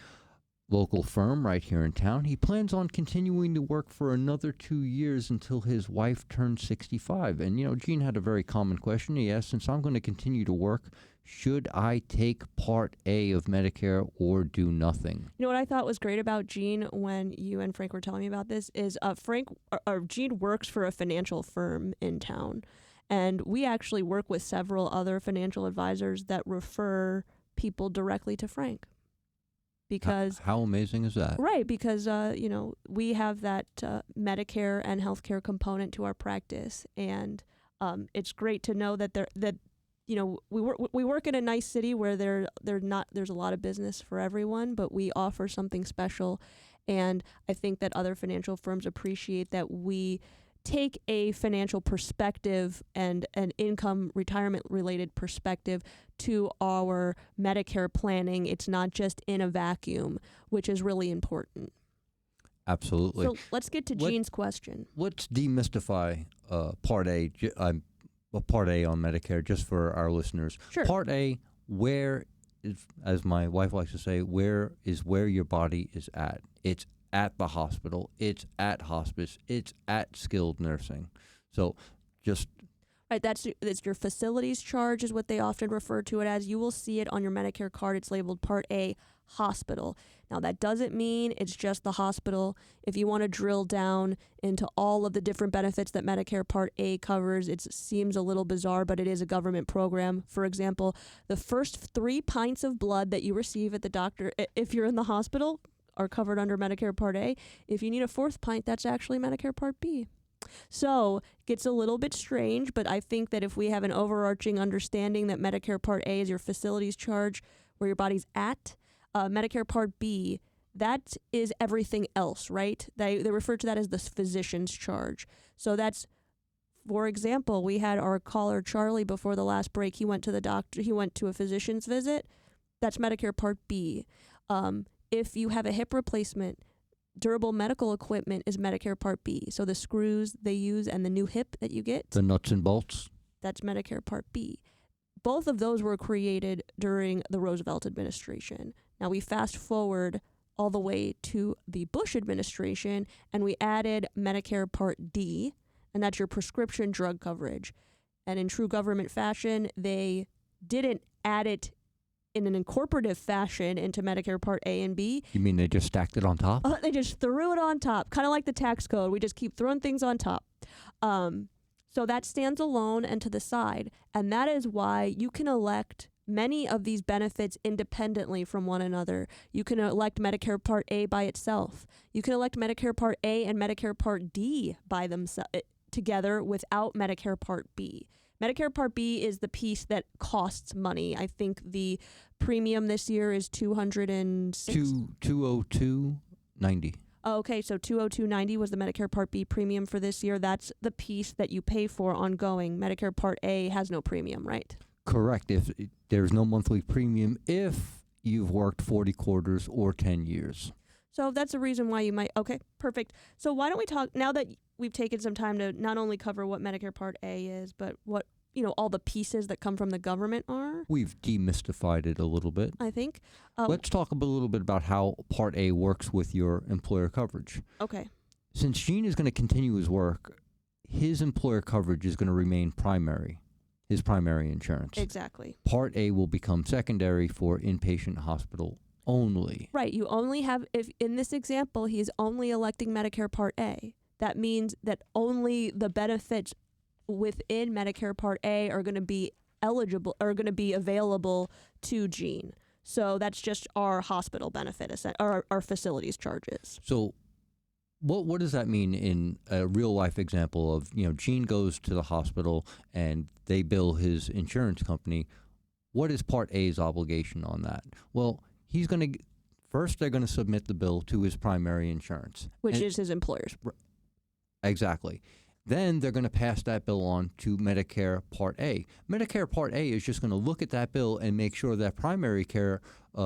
local firm right here in town. He plans on continuing to work for another 2 years until his wife turns 65. And, Gene had a very common question. He asked, since I'm going to continue to work, should I take Part A of Medicare or do nothing? What I thought was great about Gene when you and Frank were telling me about this is Gene works for a financial firm in town. And we actually work with several other financial advisors that refer people directly to Frank. Because how amazing is that? Right, because we have that Medicare and healthcare component to our practice, and it's great to know that we work in a nice city where there's a lot of business for everyone, but we offer something special, and I think that other financial firms appreciate that we take a financial perspective and an income retirement related perspective to our Medicare planning. It's not just in a vacuum, which is really important. Absolutely. So let's get to Gene's question. Let's demystify Part A on Medicare just for our listeners. Sure. Part A, where is, as my wife likes to say, where your body is at. It's at the hospital, it's at hospice, it's at skilled nursing. So just... Right, that's your facilities charge is what they often refer to it as. You will see it on your Medicare card. It's labeled Part A, hospital. Now, that doesn't mean it's just the hospital. If you want to drill down into all of the different benefits that Medicare Part A covers, it seems a little bizarre, but it is a government program. For example, the first 3 pints of blood that you receive at the doctor, if you're in the hospital, are covered under Medicare Part A. If you need a 4th pint, that's actually Medicare Part B. So it gets a little bit strange, but I think that if we have an overarching understanding that Medicare Part A is your facilities charge, where your body's at, Medicare Part B, that is everything else, right? They refer to that as the physician's charge. So that's, for example, we had our caller Charlie before the last break. He went to the doctor. He went to a physician's visit. That's Medicare Part B. If you have a hip replacement, durable medical equipment is Medicare Part B. So the screws they use and the new hip that you get. The nuts and bolts. That's Medicare Part B. Both of those were created during the Roosevelt administration. Now we fast forward all the way to the Bush administration, and we added Medicare Part D, and that's your prescription drug coverage. And in true government fashion, they didn't add it in an incorporative fashion into Medicare Part A and B. You mean they just stacked it on top? They just threw it on top, kind of like the tax code. We just keep throwing things on top. So that stands alone and to the side. And that is why you can elect many of these benefits independently from one another. You can elect Medicare Part A by itself. You can elect Medicare Part A and Medicare Part D by themselves together without Medicare Part B. Medicare Part B is the piece that costs money. I think the premium this year is $202.90. Okay, so $202.90 was the Medicare Part B premium for this year. That's the piece that you pay for ongoing. Medicare Part A has no premium, right? Correct. If there's no monthly premium if you've worked 40 quarters or 10 years. So that's a reason why you might. Okay, perfect. So why don't we talk now that we've taken some time to not only cover what Medicare Part A is, but what, all the pieces that come from the government are? We've demystified it a little bit. I think. Let's talk a little bit about how Part A works with your employer coverage. Okay. Since Gene is going to continue his work, his employer coverage is going to remain primary, his primary insurance. Exactly. Part A will become secondary for inpatient hospital only. Right. You only have, if in this example, he's only electing Medicare Part A. That means that only the benefits within Medicare Part A are going to be available to Gene. So that's just our hospital benefit, or our facilities charges. So what does that mean in a real life example of, Gene goes to the hospital and they bill his insurance company? What is Part A's obligation on that? Well, he's going to, first they're going to submit the bill to his primary insurance. Which is his employer's. Exactly. Then they're going to pass that bill on to Medicare Part A. Medicare Part A is just going to look at that bill and make sure that primary care,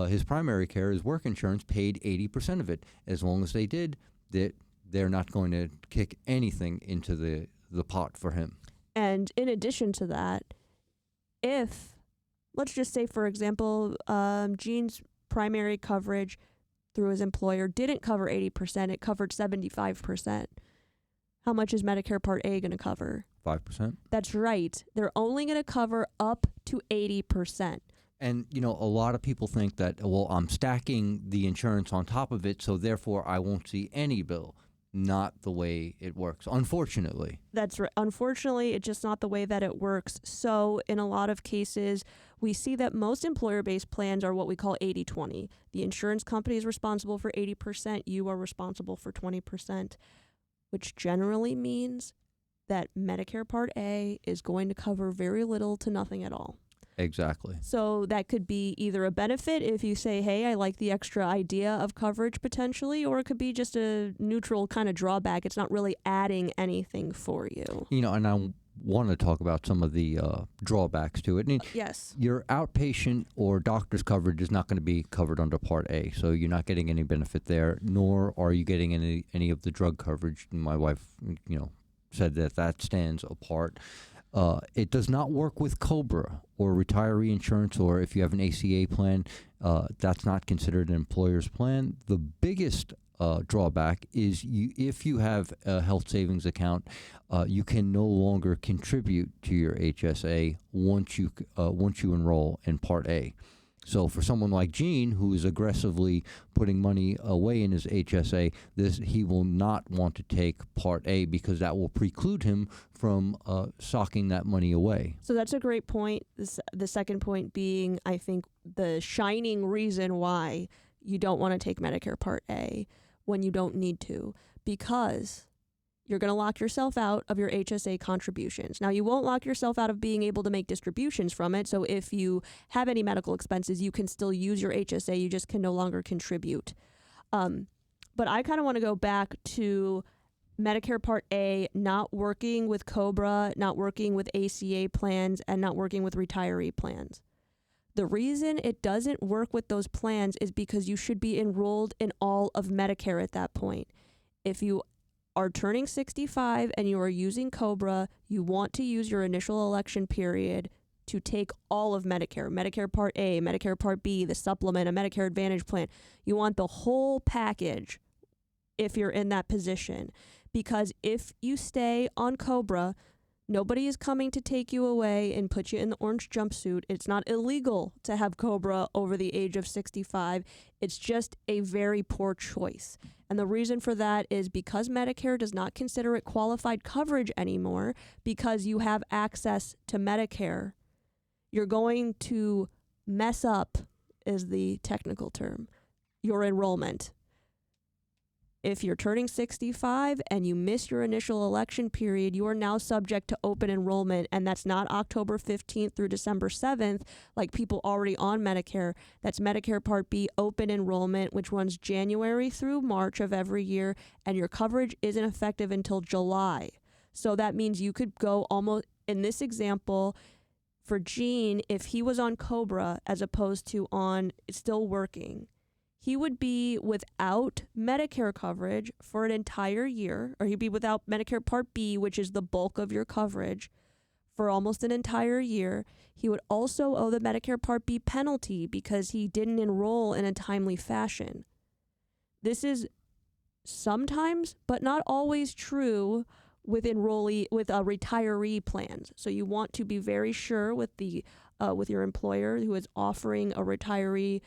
his primary care, his work insurance, paid 80% of it. As long as they did, they're not going to kick anything into the pot for him. And in addition to that, if, let's just say, for example, Gene's primary coverage through his employer didn't cover 80%, it covered 75%. How much is Medicare Part A going to cover? 5%. That's right. They're only going to cover up to 80%. And, a lot of people think that, well, I'm stacking the insurance on top of it, so therefore I won't see any bill. Not the way it works, unfortunately. That's right. Unfortunately, it's just not the way that it works. So in a lot of cases, we see that most employer-based plans are what we call 80-20. The insurance company is responsible for 80%. You are responsible for 20%. Which generally means that Medicare Part A is going to cover very little to nothing at all. Exactly. So that could be either a benefit if you say, hey, I like the extra idea of coverage potentially, or it could be just a neutral kind of drawback. It's not really adding anything for you. And I want to talk about some of the drawbacks to it. Yes. Your outpatient or doctor's coverage is not going to be covered under Part A, so you're not getting any benefit there, nor are you getting any of the drug coverage. My wife, said that stands apart. It does not work with COBRA or retiree insurance, or if you have an ACA plan, that's not considered an employer's plan. The biggest drawback is if you have a health savings account, you can no longer contribute to your HSA once you enroll in Part A. So for someone like Gene, who is aggressively putting money away in his HSA, he will not want to take Part A because that will preclude him from socking that money away. So that's a great point. The second point being, I think, the shining reason why you don't want to take Medicare Part A when you don't need to, because you're going to lock yourself out of your HSA contributions. Now, you won't lock yourself out of being able to make distributions from it. So if you have any medical expenses, you can still use your HSA. You just can no longer contribute. But I kind of want to go back to Medicare Part A not working with COBRA, not working with ACA plans, and not working with retiree plans. The reason it doesn't work with those plans is because you should be enrolled in all of Medicare at that point. If you are turning 65 and you are using COBRA, you want to use your initial election period to take all of Medicare, Medicare Part A, Medicare Part B, the supplement, a Medicare Advantage plan. You want the whole package if you're in that position. Because if you stay on COBRA, nobody is coming to take you away and put you in the orange jumpsuit. It's not illegal to have COBRA over the age of 65. It's just a very poor choice. And the reason for that is because Medicare does not consider it qualified coverage anymore, because you have access to Medicare, you're going to mess up is the technical term, your enrollment. If you're turning 65 and you miss your initial election period, you are now subject to open enrollment, and that's not October 15th through December 7th, like people already on Medicare. That's Medicare Part B open enrollment, which runs January through March of every year, and your coverage isn't effective until July. So that means you could go almost, in this example, for Gene, if he was on COBRA as opposed to on still working, he would be without Medicare coverage for an entire year, or he'd be without Medicare Part B, which is the bulk of your coverage, for almost an entire year. He would also owe the Medicare Part B penalty because he didn't enroll in a timely fashion. This is sometimes, but not always true with retiree plans. So you want to be very sure with your employer who is offering a retiree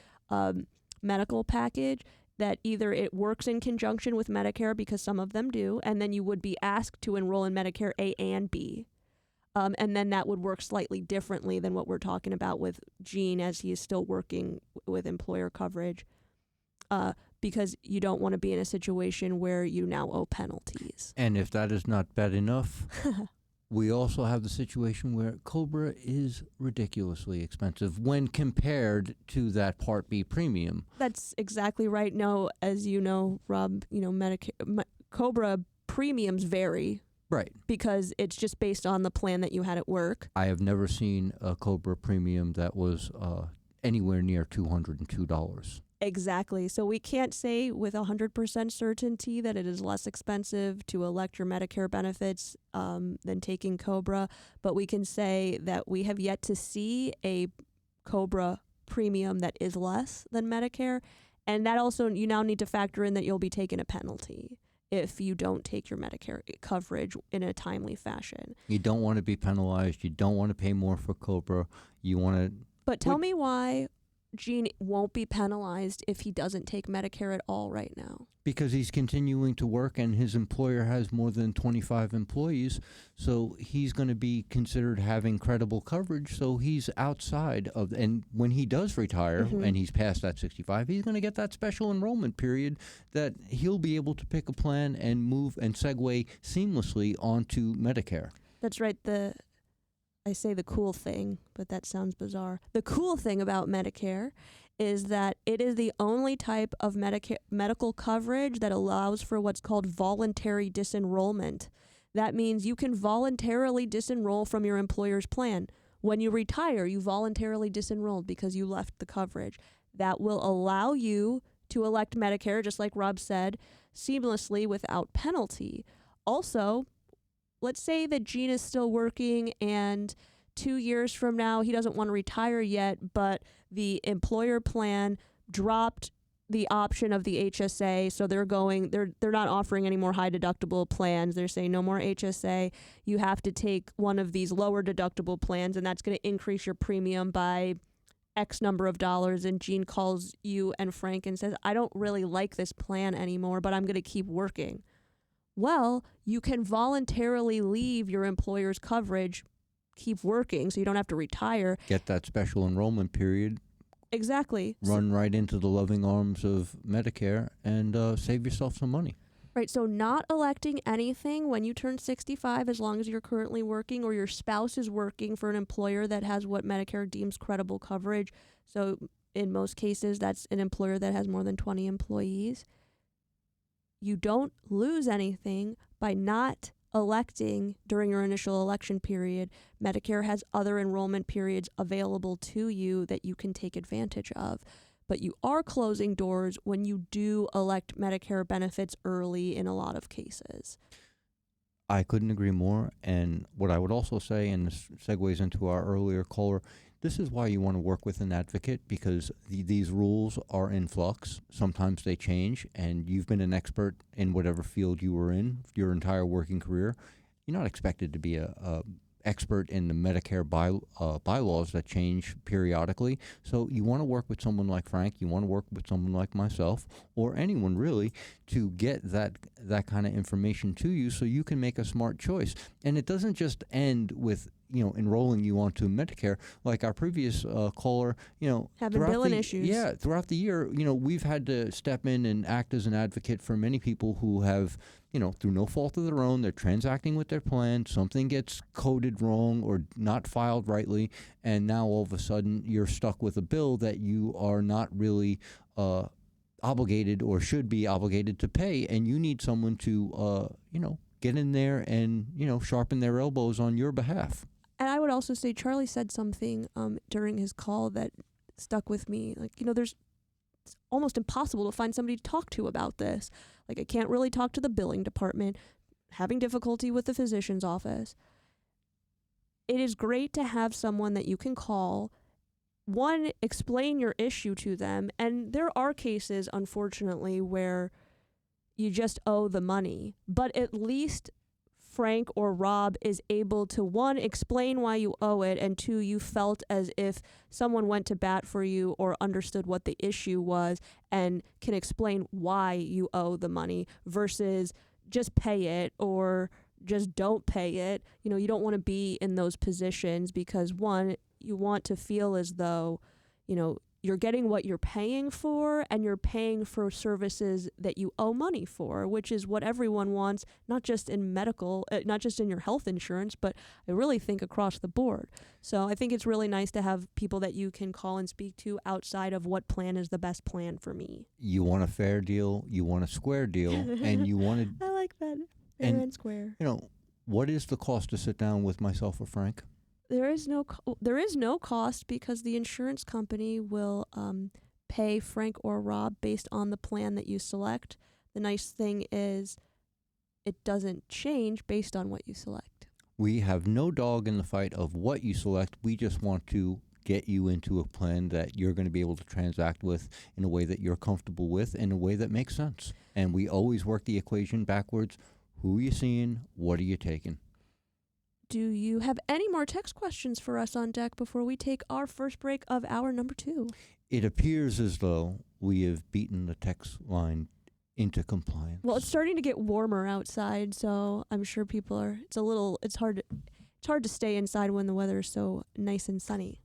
medical package that either it works in conjunction with Medicare, because some of them do, and then you would be asked to enroll in Medicare A and B. And then that would work slightly differently than what we're talking about with Gene, as he is still working with employer coverage, because you don't want to be in a situation where you now owe penalties. And if that is not bad enough, we also have the situation where COBRA is ridiculously expensive when compared to that Part B premium. That's exactly right. No, as you know, Rob, Medicare, COBRA premiums vary. Right. Because it's just based on the plan that you had at work. I have never seen a COBRA premium that was anywhere near $202. Exactly. So we can't say with 100% certainty that it is less expensive to elect your Medicare benefits than taking COBRA, but we can say that we have yet to see a COBRA premium that is less than Medicare, and that also, you now need to factor in that you'll be taking a penalty if you don't take your Medicare coverage in a timely fashion. You don't want to be penalized. You don't want to pay more for COBRA. You want to... But tell me why Gene won't be penalized if he doesn't take Medicare at all right now. Because he's continuing to work and his employer has more than 25 employees, so he's going to be considered having credible coverage, so he's outside of, and when he does retire and he's past that 65, he's going to get that special enrollment period that he'll be able to pick a plan and move and segue seamlessly onto Medicare. That's right. I say the cool thing, but that sounds bizarre. The cool thing about Medicare is that it is the only type of medical coverage that allows for what's called voluntary disenrollment. That means you can voluntarily disenroll from your employer's plan. When you retire, you voluntarily disenrolled because you left the coverage. That will allow you to elect Medicare, just like Rob said, seamlessly without penalty. Also, let's say that Gene is still working and 2 years from now he doesn't want to retire yet, but the employer plan dropped the option of the HSA, so they're not offering any more high deductible plans. They're saying no more HSA. You have to take one of these lower deductible plans, and that's going to increase your premium by X number of dollars. And Gene calls you and Frank and says, I don't really like this plan anymore, but I'm going to keep working. Well, you can voluntarily leave your employer's coverage, keep working, so you don't have to retire. Get that special enrollment period. Exactly. Run right into the loving arms of Medicare and save yourself some money. Right, so not electing anything when you turn 65 as long as you're currently working or your spouse is working for an employer that has what Medicare deems credible coverage. So in most cases, that's an employer that has more than 20 employees. You don't lose anything by not electing during your initial election period. Medicare has other enrollment periods available to you that you can take advantage of. But you are closing doors when you do elect Medicare benefits early in a lot of cases. I couldn't agree more. And what I would also say, and this segues into our earlier caller, this is why you want to work with an advocate, because these rules are in flux. Sometimes they change, and you've been an expert in whatever field you were in your entire working career. You're not expected to be a expert in the Medicare bylaws that change periodically. So you want to work with someone like Frank, you want to work with someone like myself, or anyone really, to get that kind of information to you so you can make a smart choice. And it doesn't just end with enrolling you onto Medicare, like our previous caller, having billing issues. Yeah, throughout the year, we've had to step in and act as an advocate for many people who have, through no fault of their own, they're transacting with their plan, something gets coded wrong or not filed rightly, and now all of a sudden you're stuck with a bill that you are not really obligated or should be obligated to pay, and you need someone to, get in there and, sharpen their elbows on your behalf. And I would also say Charlie said something during his call that stuck with me. Like, it's almost impossible to find somebody to talk to about this. Like, I can't really talk to the billing department, having difficulty with the physician's office. It is great to have someone that you can call, one, explain your issue to them. And there are cases, unfortunately, where you just owe the money. But at least Frank or Rob is able to, one, explain why you owe it, and two, you felt as if someone went to bat for you or understood what the issue was and can explain why you owe the money versus just pay it or just don't pay it. You don't want to be in those positions because, one, you want to feel as though, you're getting what you're paying for, and you're paying for services that you owe money for, which is what everyone wants, not just in medical, not just in your health insurance, but I really think across the board. So I think it's really nice to have people that you can call and speak to outside of what plan is the best plan for me. You want a fair deal, you want a square deal, and you want to... I like that. Fair and square. What is the cost to sit down with myself or Frank? There is no cost because the insurance company will pay Frank or Rob based on the plan that you select. The nice thing is it doesn't change based on what you select. We have no dog in the fight of what you select. We just want to get you into a plan that you're going to be able to transact with in a way that you're comfortable with, in a way that makes sense. And we always work the equation backwards. Who are you seeing? What are you taking? Do you have any more text questions for us on deck before we take our first break of hour number 2? It appears as though we have beaten the text line into compliance. Well, it's starting to get warmer outside, so I'm sure people are. It's hard to stay inside when the weather is so nice and sunny.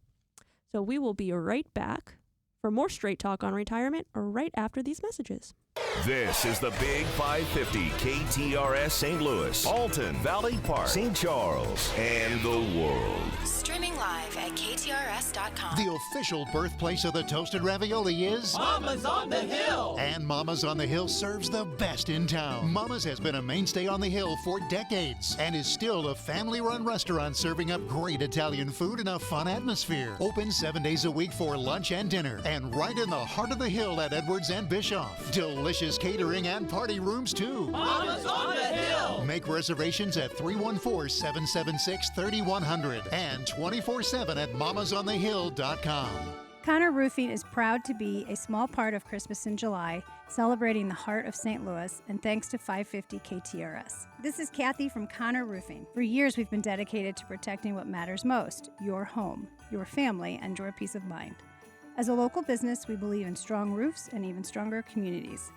So we will be right back for more Straight Talk on Retirement right after these messages. This is the Big 550 KTRS St. Louis, Alton, Valley Park, St. Charles, and the world. Streaming live at KTRS.com. The official birthplace of the toasted ravioli is Mama's on the Hill. And Mama's on the Hill serves the best in town. Mama's has been a mainstay on the Hill for decades and is still a family-run restaurant serving up great Italian food in a fun atmosphere. Open 7 days a week for lunch and dinner, and right in the heart of the Hill at Edwards and Bischoff. Delicious catering and party rooms too. Mama's on the Hill. Make reservations at 314-776-3100 and 24/7 at mamasonthehill.com. Connor Roofing is proud to be a small part of Christmas in July, celebrating the heart of St. Louis, and thanks to 550 KTRS. This is Kathy from Connor Roofing. For years, we've been dedicated to protecting what matters most, your home, your family, and your peace of mind. As a local business, we believe in strong roofs and even stronger communities.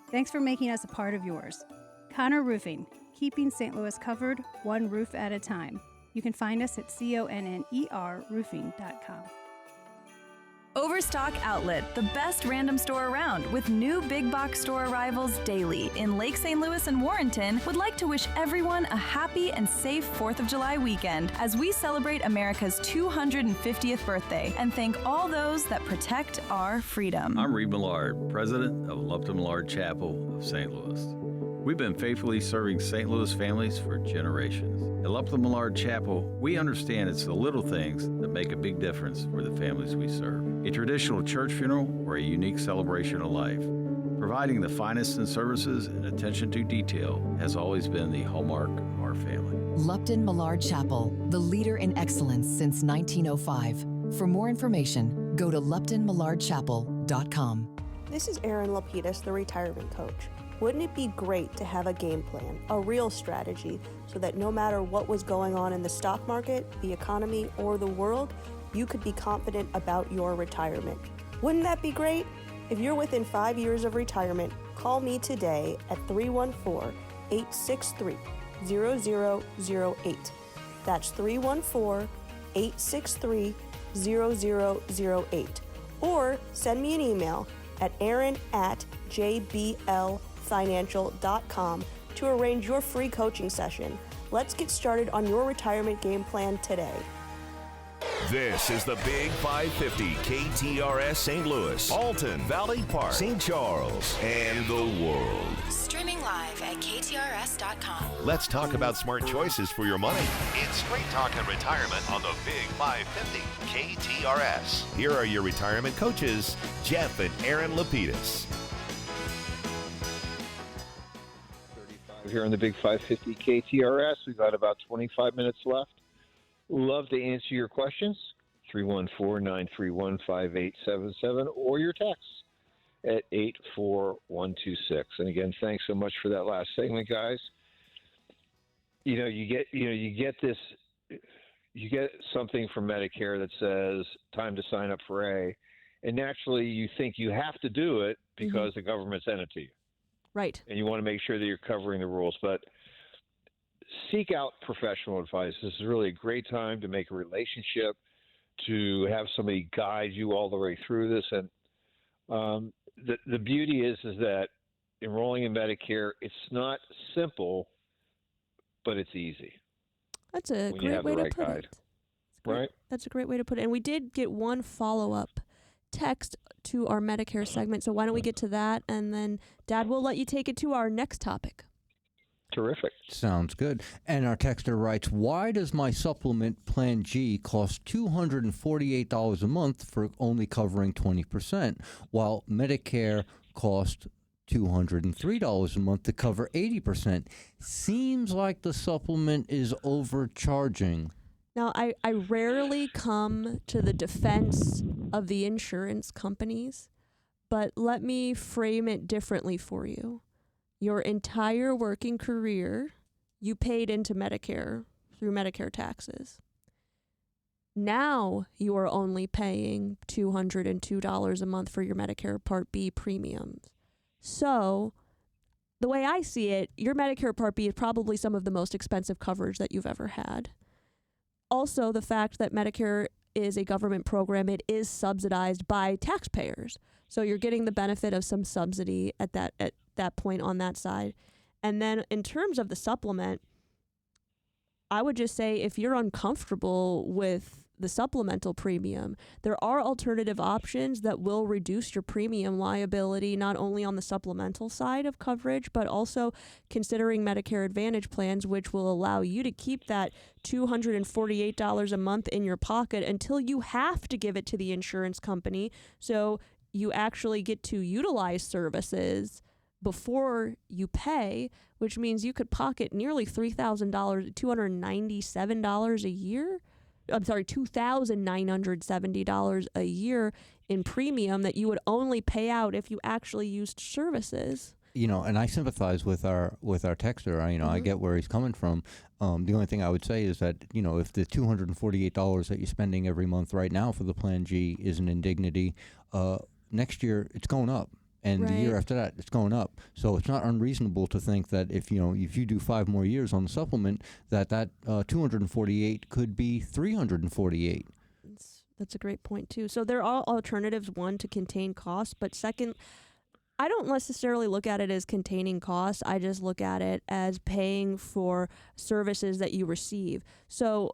Thanks for making us a part of yours. Connor Roofing, keeping St. Louis covered, one roof at a time. You can find us at connerroofing.com. Overstock Outlet, the best random store around, with new big box store arrivals daily in Lake St. Louis and Warrenton, would like to wish everyone a happy and safe 4th of July weekend as we celebrate America's 250th birthday and thank all those that protect our freedom. I'm Reed Millard, president of Lupton Millard Chapel of St. Louis. We've been faithfully serving St. Louis families for generations. At Lupton Millard Chapel, we understand it's the little things that make a big difference for the families we serve. A traditional church funeral or a unique celebration of life. Providing the finest in services and attention to detail has always been the hallmark of our family. Lupton Millard Chapel, the leader in excellence since 1905. For more information, go to luptonmillardchapel.com. This is Erin Lapidus, the retirement coach. Wouldn't it be great to have a game plan, a real strategy, so that no matter what was going on in the stock market, the economy, or the world, you could be confident about your retirement? Wouldn't that be great? If you're within 5 years of retirement, call me today at 314-863-0008. That's 314-863-0008. Or send me an email at aaron@jblfinancial.com to arrange your free coaching session. Let's get started on your retirement game plan today. This is the Big 550 KTRS St. Louis, Alton, Valley Park, St. Charles, and the world. Streaming live at ktrs.com. Let's talk about smart choices for your money. It's Straight Talk and Retirement on the Big 550 KTRS. Here are your retirement coaches, Jeff and Aaron Lapidus. Here on the Big 550 KTRS. We've got about 25 minutes left. Love to answer your questions, 314-931-5877, or your texts at 84126. And again, thanks so much for that last segment, guys. You get something from Medicare that says time to sign up for A, and naturally you think you have to do it because the government sent it to you. Right. And you want to make sure that you're covering the rules, but seek out professional advice. This is really a great time to make a relationship, to have somebody guide you all the way through this. And the beauty is that enrolling in Medicare, it's not simple, but it's easy. That's a great way to put it. Right? That's a great way to put it. And we did get one follow-up text to our Medicare segment, so why don't we get to that, and then, Dad, we'll let you take it to our next topic. Terrific. Sounds good. And our texter writes, why does my supplement Plan G cost $248 a month for only covering 20%, while Medicare costs $203 a month to cover 80%? Seems like the supplement is overcharging. Now, I rarely come to the defense of the insurance companies, but let me frame it differently for you. Your entire working career, you paid into Medicare through Medicare taxes. Now you are only paying $202 a month for your Medicare Part B premiums. So the way I see it, your Medicare Part B is probably some of the most expensive coverage that you've ever had. Also, the fact that Medicare is a government program, it is subsidized by taxpayers. So you're getting the benefit of some subsidy at that point on that side. And then in terms of the supplement, I would just say if you're uncomfortable with the supplemental premium, there are alternative options that will reduce your premium liability, not only on the supplemental side of coverage, but also considering Medicare Advantage plans, which will allow you to keep that $248 a month in your pocket until you have to give it to the insurance company. So you actually get to utilize services before you pay, which means you could pocket nearly $3,000, $297 a year. I'm sorry, $2,970 a year in premium that you would only pay out if you actually used services. And I sympathize with our texter. I get where he's coming from. The only thing I would say is that, if the $248 that you're spending every month right now for the Plan G is an indignity, next year it's going up. And the year after that, it's going up. So it's not unreasonable to think that if you do 5 more years on the supplement, that 248 could be 348. That's a great point, too. So there are alternatives, one, to contain costs, but second, I don't necessarily look at it as containing costs. I just look at it as paying for services that you receive. So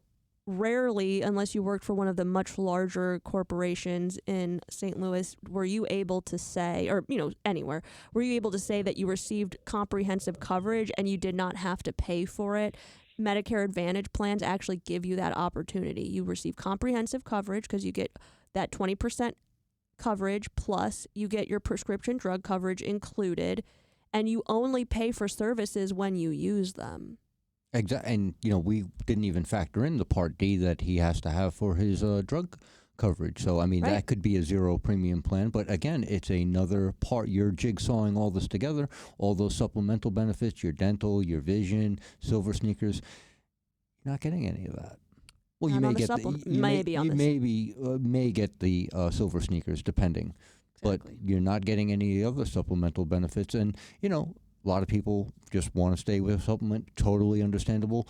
rarely, unless you worked for one of the much larger corporations in St. Louis, were you able to say, or anywhere, were you able to say that you received comprehensive coverage and you did not have to pay for it? Medicare Advantage plans actually give you that opportunity. You receive comprehensive coverage because you get that 20% coverage, plus you get your prescription drug coverage included, and you only pay for services when you use them. Exactly, and we didn't even factor in the Part D that he has to have for his drug coverage. So that could be a zero premium plan, but again, it's another part. You're jigsawing all this together, all those supplemental benefits, your dental, your vision, silver sneakers. You're not getting any of that. Well, you may get may get the silver sneakers, depending, but you're not getting any other supplemental benefits, and a lot of people just want to stay with a supplement. Totally understandable.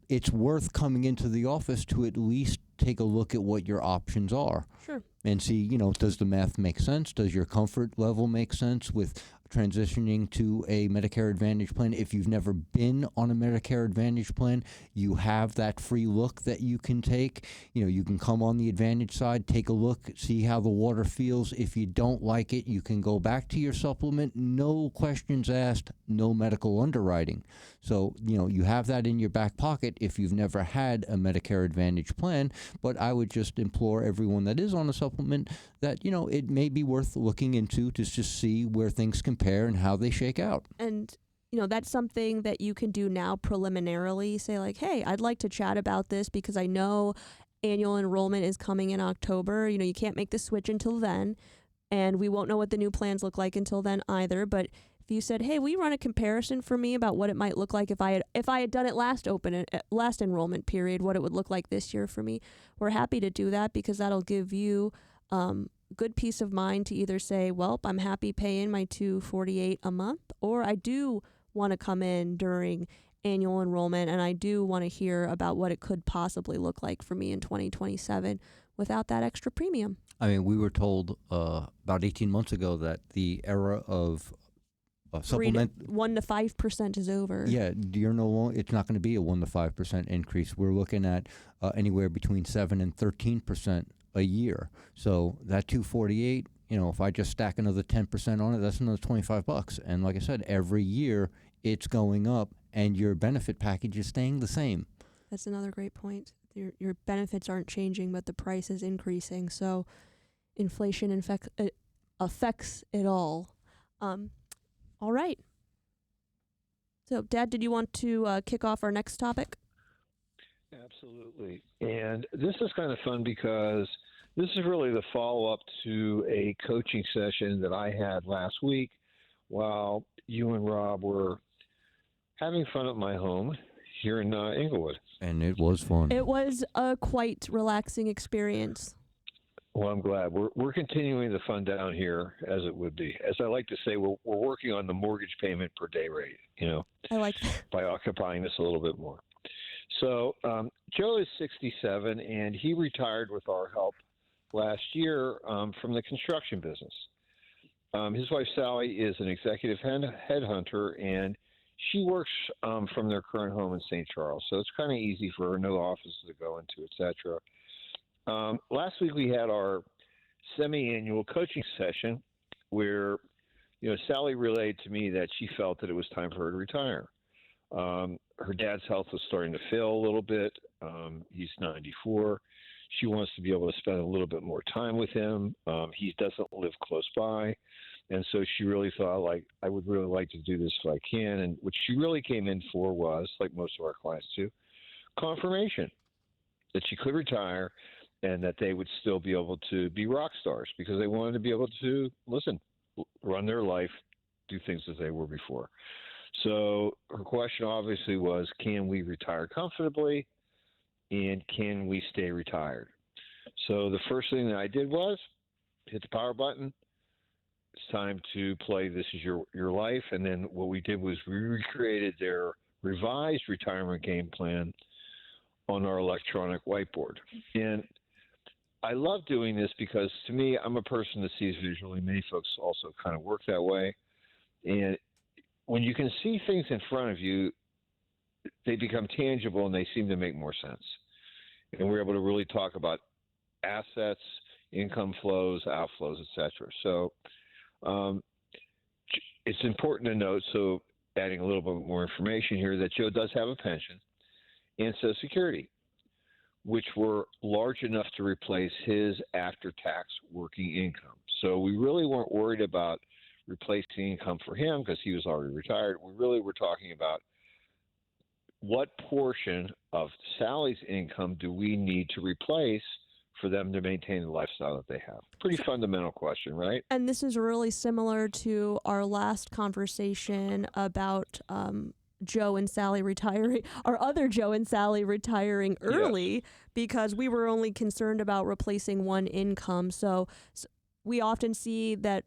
it's worth coming into the office to at least take a look at what your options are. Sure. And see, does the math make sense? Does your comfort level make sense with transitioning to a Medicare Advantage plan? If you've never been on a Medicare Advantage plan, you have that free look that you can take. You can come on the Advantage side, take a look, see how the water feels. If you don't like it, you can go back to your supplement. No questions asked, no medical underwriting. So, you have that in your back pocket if you've never had a Medicare Advantage plan. But I would just implore everyone that is on a supplement that, it may be worth looking into to just see where things compare and how they shake out. And, that's something that you can do now preliminarily. Say like, hey, I'd like to chat about this because I know annual enrollment is coming in October. You can't make the switch until then, and we won't know what the new plans look like until then either. But if you said, hey, will you run a comparison for me about what it might look like if I had done it last enrollment period, what it would look like this year for me, we're happy to do that because that'll give you good peace of mind to either say, well, I'm happy paying my $248 a month, or I do want to come in during annual enrollment and I do want to hear about what it could possibly look like for me in 2027 without that extra premium. I mean, we were told about 18 months ago that the era of supplement 1 to 5% is over. Yeah, you're no longer. It's not going to be a 1 to 5% increase. We're looking at anywhere between 7 and 13% a year. So that 248, if I just stack another 10% on it, that's another $25. And like I said, every year it's going up, and your benefit package is staying the same. That's another great point. Your benefits aren't changing, but the price is increasing. So inflation affects it all. All right. So, Dad, did you want to kick off our next topic? Absolutely. And this is kind of fun because this is really the follow-up to a coaching session that I had last week while you and Rob were having fun at my home here in Inglewood. And it was fun. It was a quite relaxing experience. Well, I'm glad. We're continuing the fun down here, as it would be. As I like to say, we're working on the mortgage payment per day rate, I like that. by occupying this a little bit more. So Joe is 67, and he retired with our help last year from the construction business. His wife, Sally, is an executive headhunter, and she works from their current home in St. Charles. So it's kind of easy for her, no offices to go into, et cetera. Last week we had our semi-annual coaching session where, Sally relayed to me that she felt that it was time for her to retire. Her dad's health was starting to fail a little bit. He's 94. She wants to be able to spend a little bit more time with him. He doesn't live close by. And so she really thought, I would really like to do this if I can. And what she really came in for was, like most of our clients do, confirmation that she could retire and that they would still be able to be rock stars because they wanted to be able to, run their life, do things as they were before. So her question obviously was, can we retire comfortably and can we stay retired? So the first thing that I did was hit the power button. It's time to play This Is Your Life. And then what we did was we recreated their revised retirement game plan on our electronic whiteboard. And I love doing this because, to me, I'm a person that sees visually. Many folks also kind of work that way. And when you can see things in front of you, they become tangible and they seem to make more sense. And we're able to really talk about assets, income flows, outflows, et cetera. So it's important to note, so adding a little bit more information here, that Joe does have a pension and Social Security, which were large enough to replace his after-tax working income. So we really weren't worried about replacing income for him because he was already retired. We really were talking about what portion of Sally's income do we need to replace for them to maintain the lifestyle that they have. Pretty fundamental question, right? And this is really similar to our last conversation about Joe and Sally retiring, our other Joe and Sally retiring early, because we were only concerned about replacing one income. So we often see that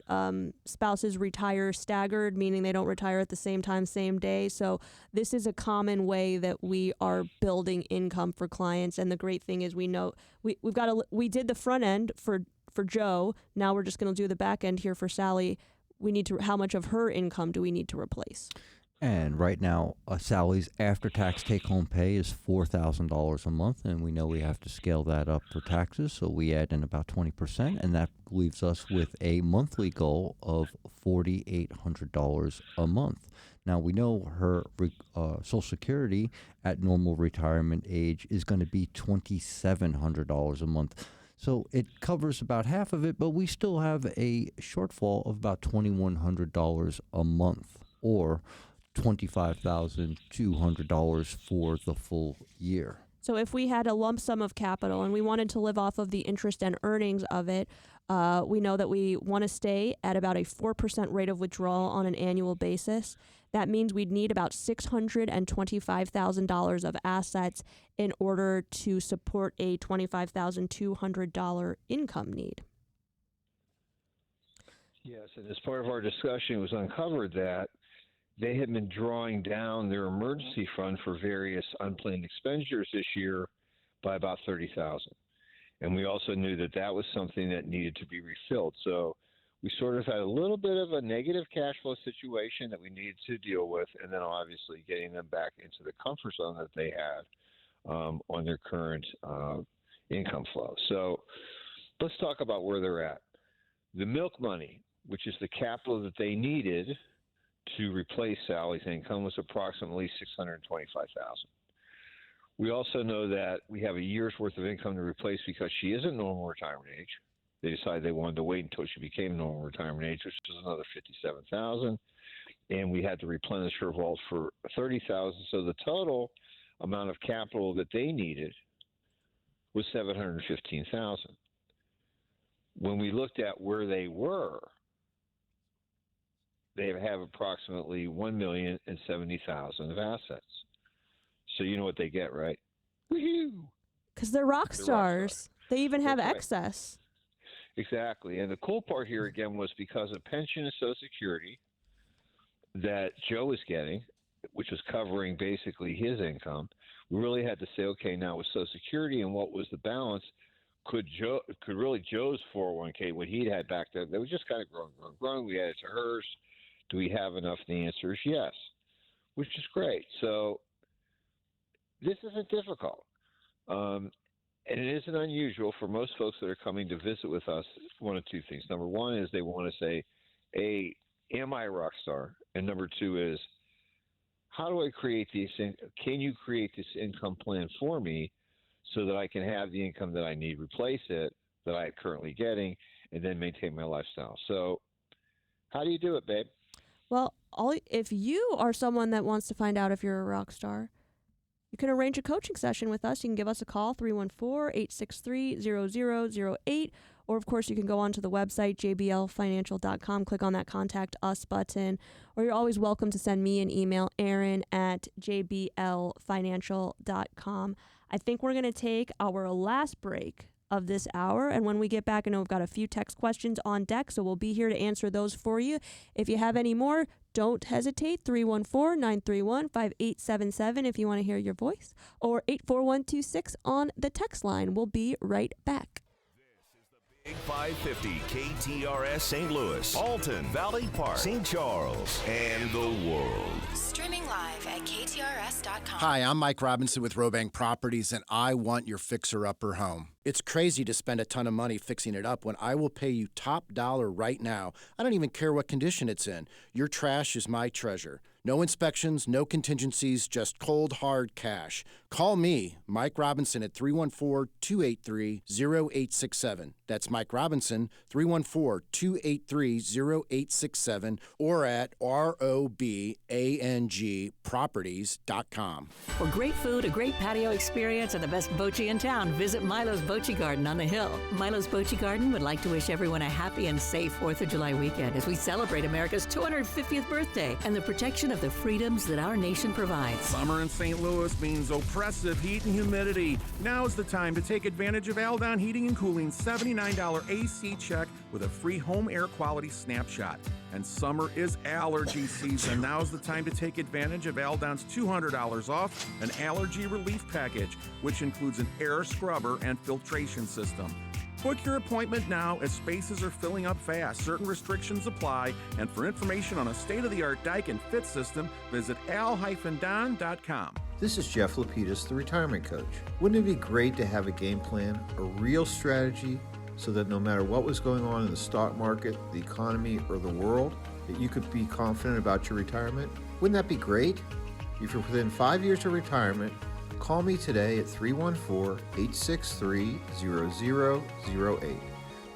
spouses retire staggered, meaning they don't retire at the same time, same day. So this is a common way that we are building income for clients. And the great thing is we know we did the front end for Joe. Now we're just going to do the back end here for Sally. How much of her income do we need to replace? And right now, Sally's after-tax take-home pay is $4,000 a month, and we know we have to scale that up for taxes, so we add in about 20%, and that leaves us with a monthly goal of $4,800 a month. Now, we know her Social Security at normal retirement age is going to be $2,700 a month. So it covers about half of it, but we still have a shortfall of about $2,100 a month, or $25,200 for the full year. So if we had a lump sum of capital and we wanted to live off of the interest and earnings of it, we know that we want to stay at about a 4% rate of withdrawal on an annual basis. That means we'd need about $625,000 of assets in order to support a $25,200 income need. Yes, and as part of our discussion, it was uncovered that they had been drawing down their emergency fund for various unplanned expenditures this year by about $30,000. And we also knew that that was something that needed to be refilled. So we sort of had a little bit of a negative cash flow situation that we needed to deal with, and then obviously getting them back into the comfort zone that they had on their current income flow. So let's talk about where they're at. The milk money, which is the capital that they needed to replace Sally's income, was approximately $625,000. We also know that we have a year's worth of income to replace because she isn't normal retirement age. They decided they wanted to wait until she became normal retirement age, which was another $57,000, and we had to replenish her vault for $30,000. So the total amount of capital that they needed was $715,000. When we looked at where they were, they have approximately $1,070,000 of assets. So you know what they get, right? Woohoo! Because they're rock stars. They even have excess. Exactly. And the cool part here, again, was because of pension and Social Security that Joe was getting, which was covering basically his income, we really had to say, okay, now with Social Security and what was the balance, could really Joe's 401k, what he'd had back there, they was just kind of growing. We added to hers. Do we have enough? The answer is yes, which is great. So this isn't difficult. And it isn't unusual for most folks that are coming to visit with us. One of two things. Number one is they want to say, A, am I a rock star? And number two is, how do I create these? Can you create this income plan for me so that I can have the income that I need, replace it that I'm currently getting, and then maintain my lifestyle? So how do you do it, babe? Well, if you are someone that wants to find out if you're a rock star, you can arrange a coaching session with us. You can give us a call, 314-863-0008. Or, of course, you can go onto the website, jblfinancial.com, click on that Contact Us button. Or you're always welcome to send me an email, aaron@jblfinancial.com. I think we're going to take our last break of this hour. And when we get back, I know we've got a few text questions on deck, so we'll be here to answer those for you. If you have any more, don't hesitate, 314-931-5877 if you want to hear your voice, or 84126 on the text line. We'll be right back. Big 550 KTRS St. Louis, Alton, Valley Park, St. Charles, and the world. Streaming live at KTRS.com. Hi, I'm Mike Robinson with Robank Properties, and I want your fixer-upper home. It's crazy to spend a ton of money fixing it up when I will pay you top dollar right now. I don't even care what condition it's in. Your trash is my treasure. No inspections, no contingencies, just cold, hard cash. Call me, Mike Robinson, at 314-283-0867. That's Mike Robinson, 314-283-0867, or at robangproperties.com. For great food, a great patio experience, and the best bocce in town, visit Milo's Bocce Garden on the Hill. Milo's Bocce Garden would like to wish everyone a happy and safe 4th of July weekend as we celebrate America's 250th birthday and the protection of the freedoms that our nation provides. Summer in St. Louis means oppression oppressive heat and humidity. Now is the time to take advantage of Aldon Heating and Cooling's $79 AC check with a free home air quality snapshot. And summer is allergy season. Now's the time to take advantage of Aldon's $200 off an allergy relief package, which includes an air scrubber and filtration system. Book your appointment now as spaces are filling up fast. Certain restrictions apply. And for information on a state-of-the-art dike and fit system, visit al-don.com. This is Jeff Lapidus, the retirement coach. Wouldn't it be great to have a game plan, a real strategy, so that no matter what was going on in the stock market, the economy, or the world, that you could be confident about your retirement? Wouldn't that be great? If you're within 5 years of retirement, call me today at 314-863-0008.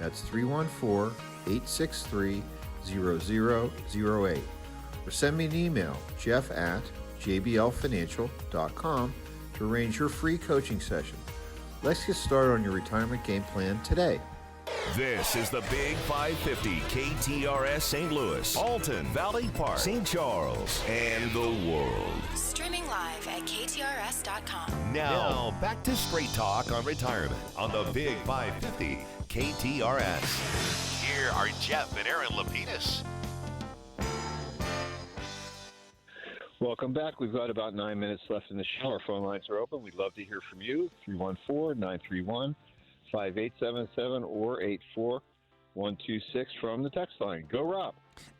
That's 314-863-0008. Or send me an email, jeff@jblfinancial.com, to arrange your free coaching session. Let's get started on your retirement game plan today. This is the Big 550 KTRS St. Louis, Alton, Valley Park, St. Charles, and the world. Streaming live at ktrs.com. Now, back to Straight Talk on Retirement on the Big 550 KTRS. Here are Jeff and Aaron Lapidus. Welcome back. We've got about 9 minutes left in the show. Our phone lines are open. We'd love to hear from you. 314-931-5877 or 84126 from the text line. Go, Rob.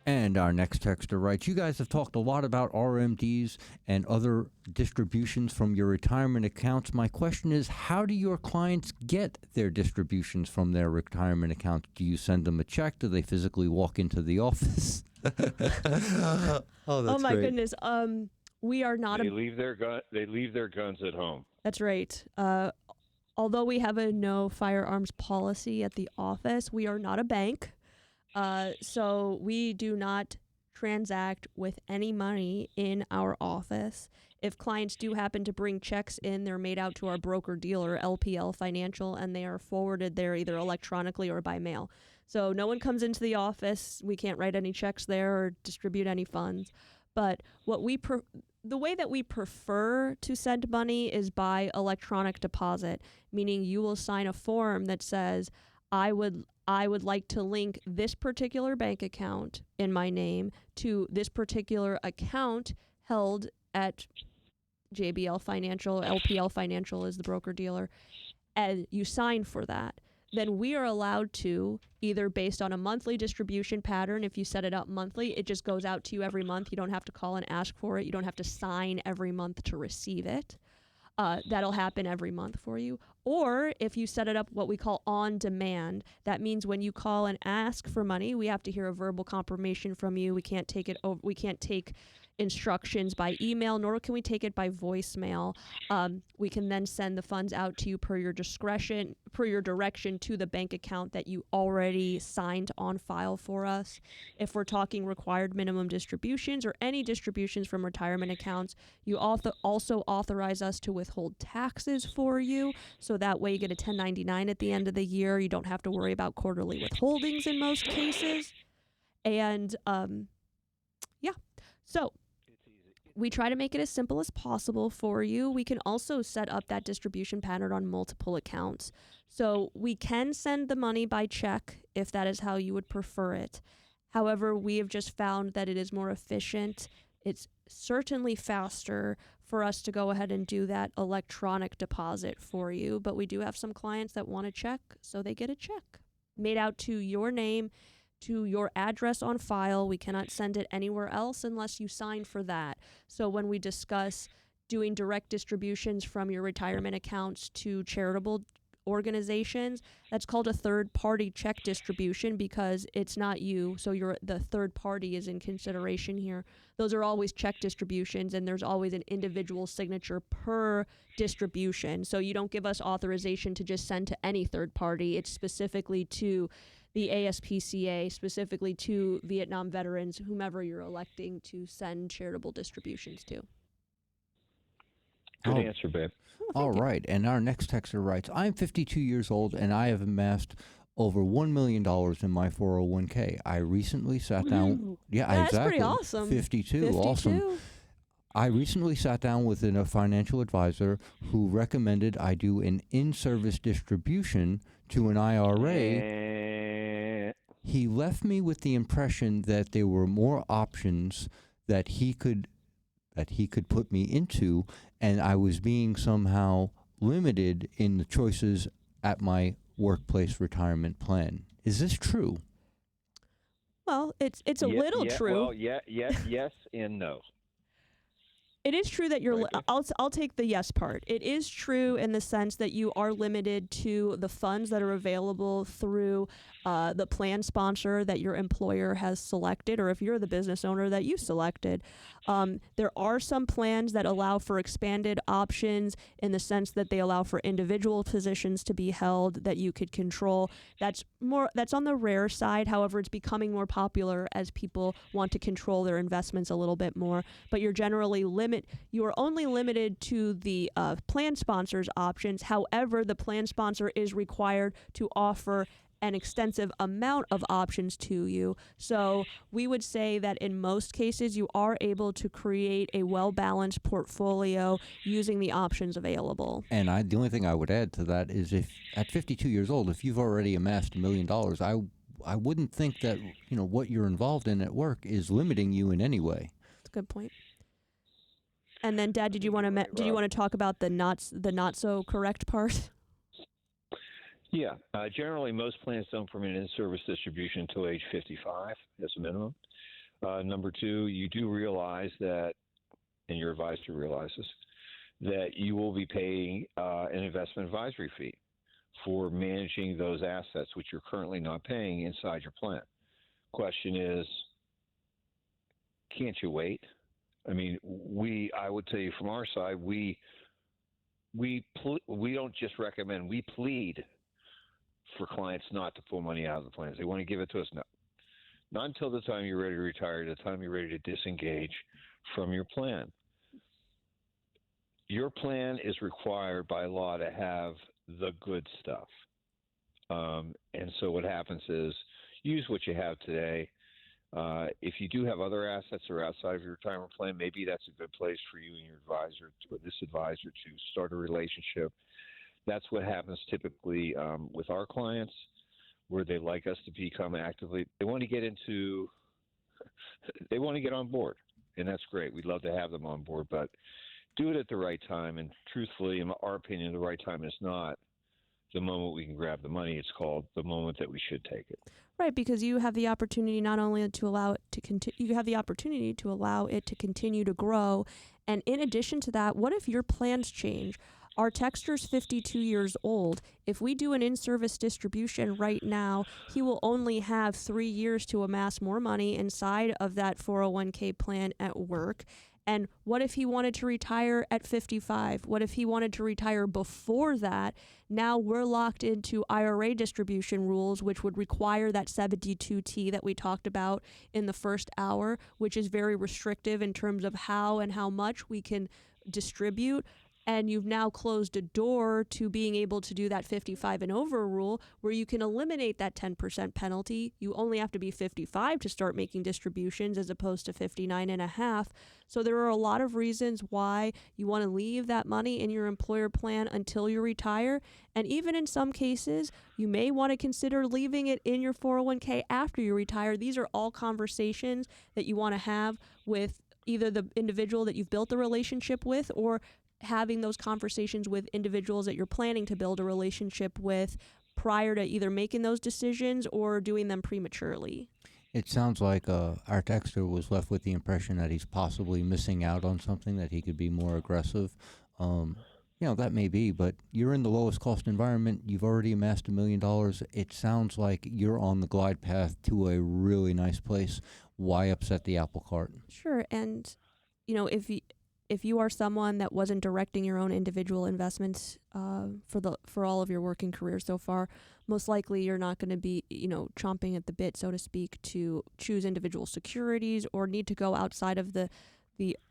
And our next texter writes, you guys have talked a lot about RMDs and other distributions from your retirement accounts. My question is, how do your clients get their distributions from their retirement accounts? Do you send them a check? Do they physically walk into the office? Oh my goodness. We are not They leave their guns at home. That's right. Although we have a no firearms policy at the office, we are not a bank. So we do not transact with any money in our office. If clients do happen to bring checks in, they're made out to our broker dealer, LPL Financial, and they are forwarded there either electronically or by mail. So no one comes into the office. We can't write any checks there or distribute any funds. But the way that we prefer to send money is by electronic deposit, meaning you will sign a form that says, I would like to link this particular bank account in my name to this particular account held at JBL Financial. LPL Financial is the broker dealer, and you sign for that. Then we are allowed to, either based on a monthly distribution pattern, if you set it up monthly, it just goes out to you every month. You don't have to call and ask for it. You don't have to sign every month to receive it. That'll happen every month for you. Or if you set it up what we call on demand, that means when you call and ask for money, we have to hear a verbal confirmation from you. We can't take it over. We can't take instructions by email, nor can we take it by voicemail. We can then send the funds out to you per your discretion, per your direction, to the bank account that you already signed on file for us. If we're talking required minimum distributions or any distributions from retirement accounts, you also authorize us to withhold taxes for you, so that way you get a 1099 at the end of the year. You don't have to worry about quarterly withholdings in most cases. And so we try to make it as simple as possible for you. We can also set up that distribution pattern on multiple accounts. So we can send the money by check if that is how you would prefer it. However, we have just found that it is more efficient. It's certainly faster for us to go ahead and do that electronic deposit for you. But we do have some clients that want a check, so they get a check made out to your name, to your address on file. We cannot send it anywhere else unless you sign for that. So when we discuss doing direct distributions from your retirement accounts to charitable organizations, that's called a third-party check distribution because it's not you. So the third party is in consideration here. Those are always check distributions, and there's always an individual signature per distribution. So you don't give us authorization to just send to any third party. It's specifically to the ASPCA, specifically to Vietnam veterans, whomever you're electing to send charitable distributions to. Good answer, babe. All right. And our next texter writes, I'm 52 years old and I have amassed over $1 million in my 401k. I recently sat down. Yeah, that's exactly. Pretty awesome. 52. Awesome. I recently sat down with a financial advisor who recommended I do an in-service distribution to an IRA. He left me with the impression that there were more options that he could put me into, and I was being somehow limited in the choices at my workplace retirement plan. Is this true? Well, it's a little true. Well, yes and no. It is true that you're. I'll take the yes part. It is true in the sense that you are limited to the funds that are available through the plan sponsor that your employer has selected, or if you're the business owner that you selected. There are some plans that allow for expanded options in the sense that they allow for individual positions to be held that you could control. That's on the rare side. However, it's becoming more popular as people want to control their investments a little bit more. But you're generally you are only limited to the plan sponsor's options. However, the plan sponsor is required to offer an extensive amount of options to you. So we would say that in most cases, you are able to create a well-balanced portfolio using the options available. And the only thing I would add to that is, if at 52 years old, if you've already amassed $1 million, I wouldn't think that what you're involved in at work is limiting you in any way. That's a good point. And then, Dad, did you want to talk about the not so correct part? Yeah. Generally, most plans don't permit in-service distribution until age 55 as a minimum. Number two, you do realize that, and your advisor realizes, that you will be paying an investment advisory fee for managing those assets, which you're currently not paying inside your plan. Question is, can't you wait? I mean, I would tell you from our side, we don't just recommend, we plead for clients not to pull money out of the plans. They want to give it to us. No. Not until the time you're ready to retire, the time you're ready to disengage from your plan. Your plan is required by law to have the good stuff. And so what happens is, use what you have today. If you do have other assets that are outside of your retirement plan, maybe that's a good place for you and your advisor, or this advisor, to start a relationship. That's what happens typically with our clients, where they like us to become actively. They want to get on board, and that's great. We'd love to have them on board, but do it at the right time. And truthfully, in our opinion, the right time is not the moment we can grab the money. It's called the moment that we should take it. Right, because you have the opportunity not only to allow it to continue, you have the opportunity to allow it to continue to grow. And in addition to that, what if your plans change? Our texter's 52 years old. If we do an in-service distribution right now, he will only have 3 years to amass more money inside of that 401k plan at work. And what if he wanted to retire at 55? What if he wanted to retire before that? Now we're locked into IRA distribution rules, which would require that 72T that we talked about in the first hour, which is very restrictive in terms of how and how much we can distribute. And you've now closed a door to being able to do that 55 and over rule, where you can eliminate that 10% penalty. You only have to be 55 to start making distributions, as opposed to 59 and a half. So there are a lot of reasons why you want to leave that money in your employer plan until you retire. And even in some cases, you may want to consider leaving it in your 401k after you retire. These are all conversations that you want to have with either the individual that you've built the relationship with, or having those conversations with individuals that you're planning to build a relationship with prior to either making those decisions or doing them prematurely. It sounds like our texter was left with the impression that he's possibly missing out on something, that he could be more aggressive. That may be, but you're in the lowest cost environment. You've already amassed $1 million. It sounds like you're on the glide path to a really nice place. Why upset the apple cart? Sure. And, if you are someone that wasn't directing your own individual investments for all of your working career so far, most likely you're not going to be, chomping at the bit, so to speak, to choose individual securities or need to go outside of the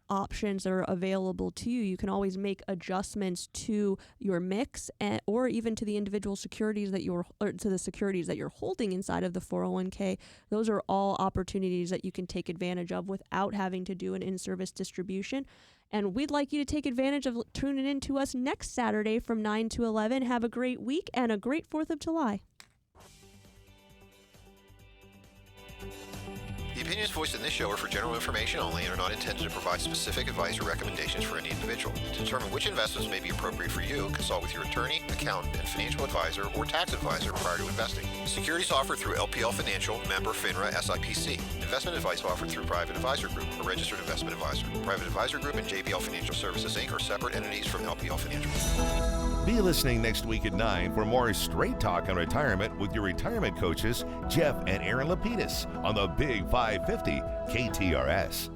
options that are available to you. You can always make adjustments to your mix, or even to the individual securities to the securities that you're holding inside of the 401k. Those are all opportunities that you can take advantage of without having to do an in-service distribution. And we'd like you to take advantage of tuning in to us next Saturday from 9 to 11. Have a great week and a great 4th of July. The opinions voiced in this show are for general information only and are not intended to provide specific advice or recommendations for any individual. To determine which investments may be appropriate for you, consult with your attorney, accountant, and financial advisor or tax advisor prior to investing. Securities offered through LPL Financial, member FINRA SIPC. Investment advice offered through Private Advisor Group, a registered investment advisor. Private Advisor Group and JBL Financial Services, Inc. are separate entities from LPL Financial. Be listening next week at 9 for more straight talk on retirement with your retirement coaches, Jeff and Aaron Lapidus, on the Big 550 KTRS.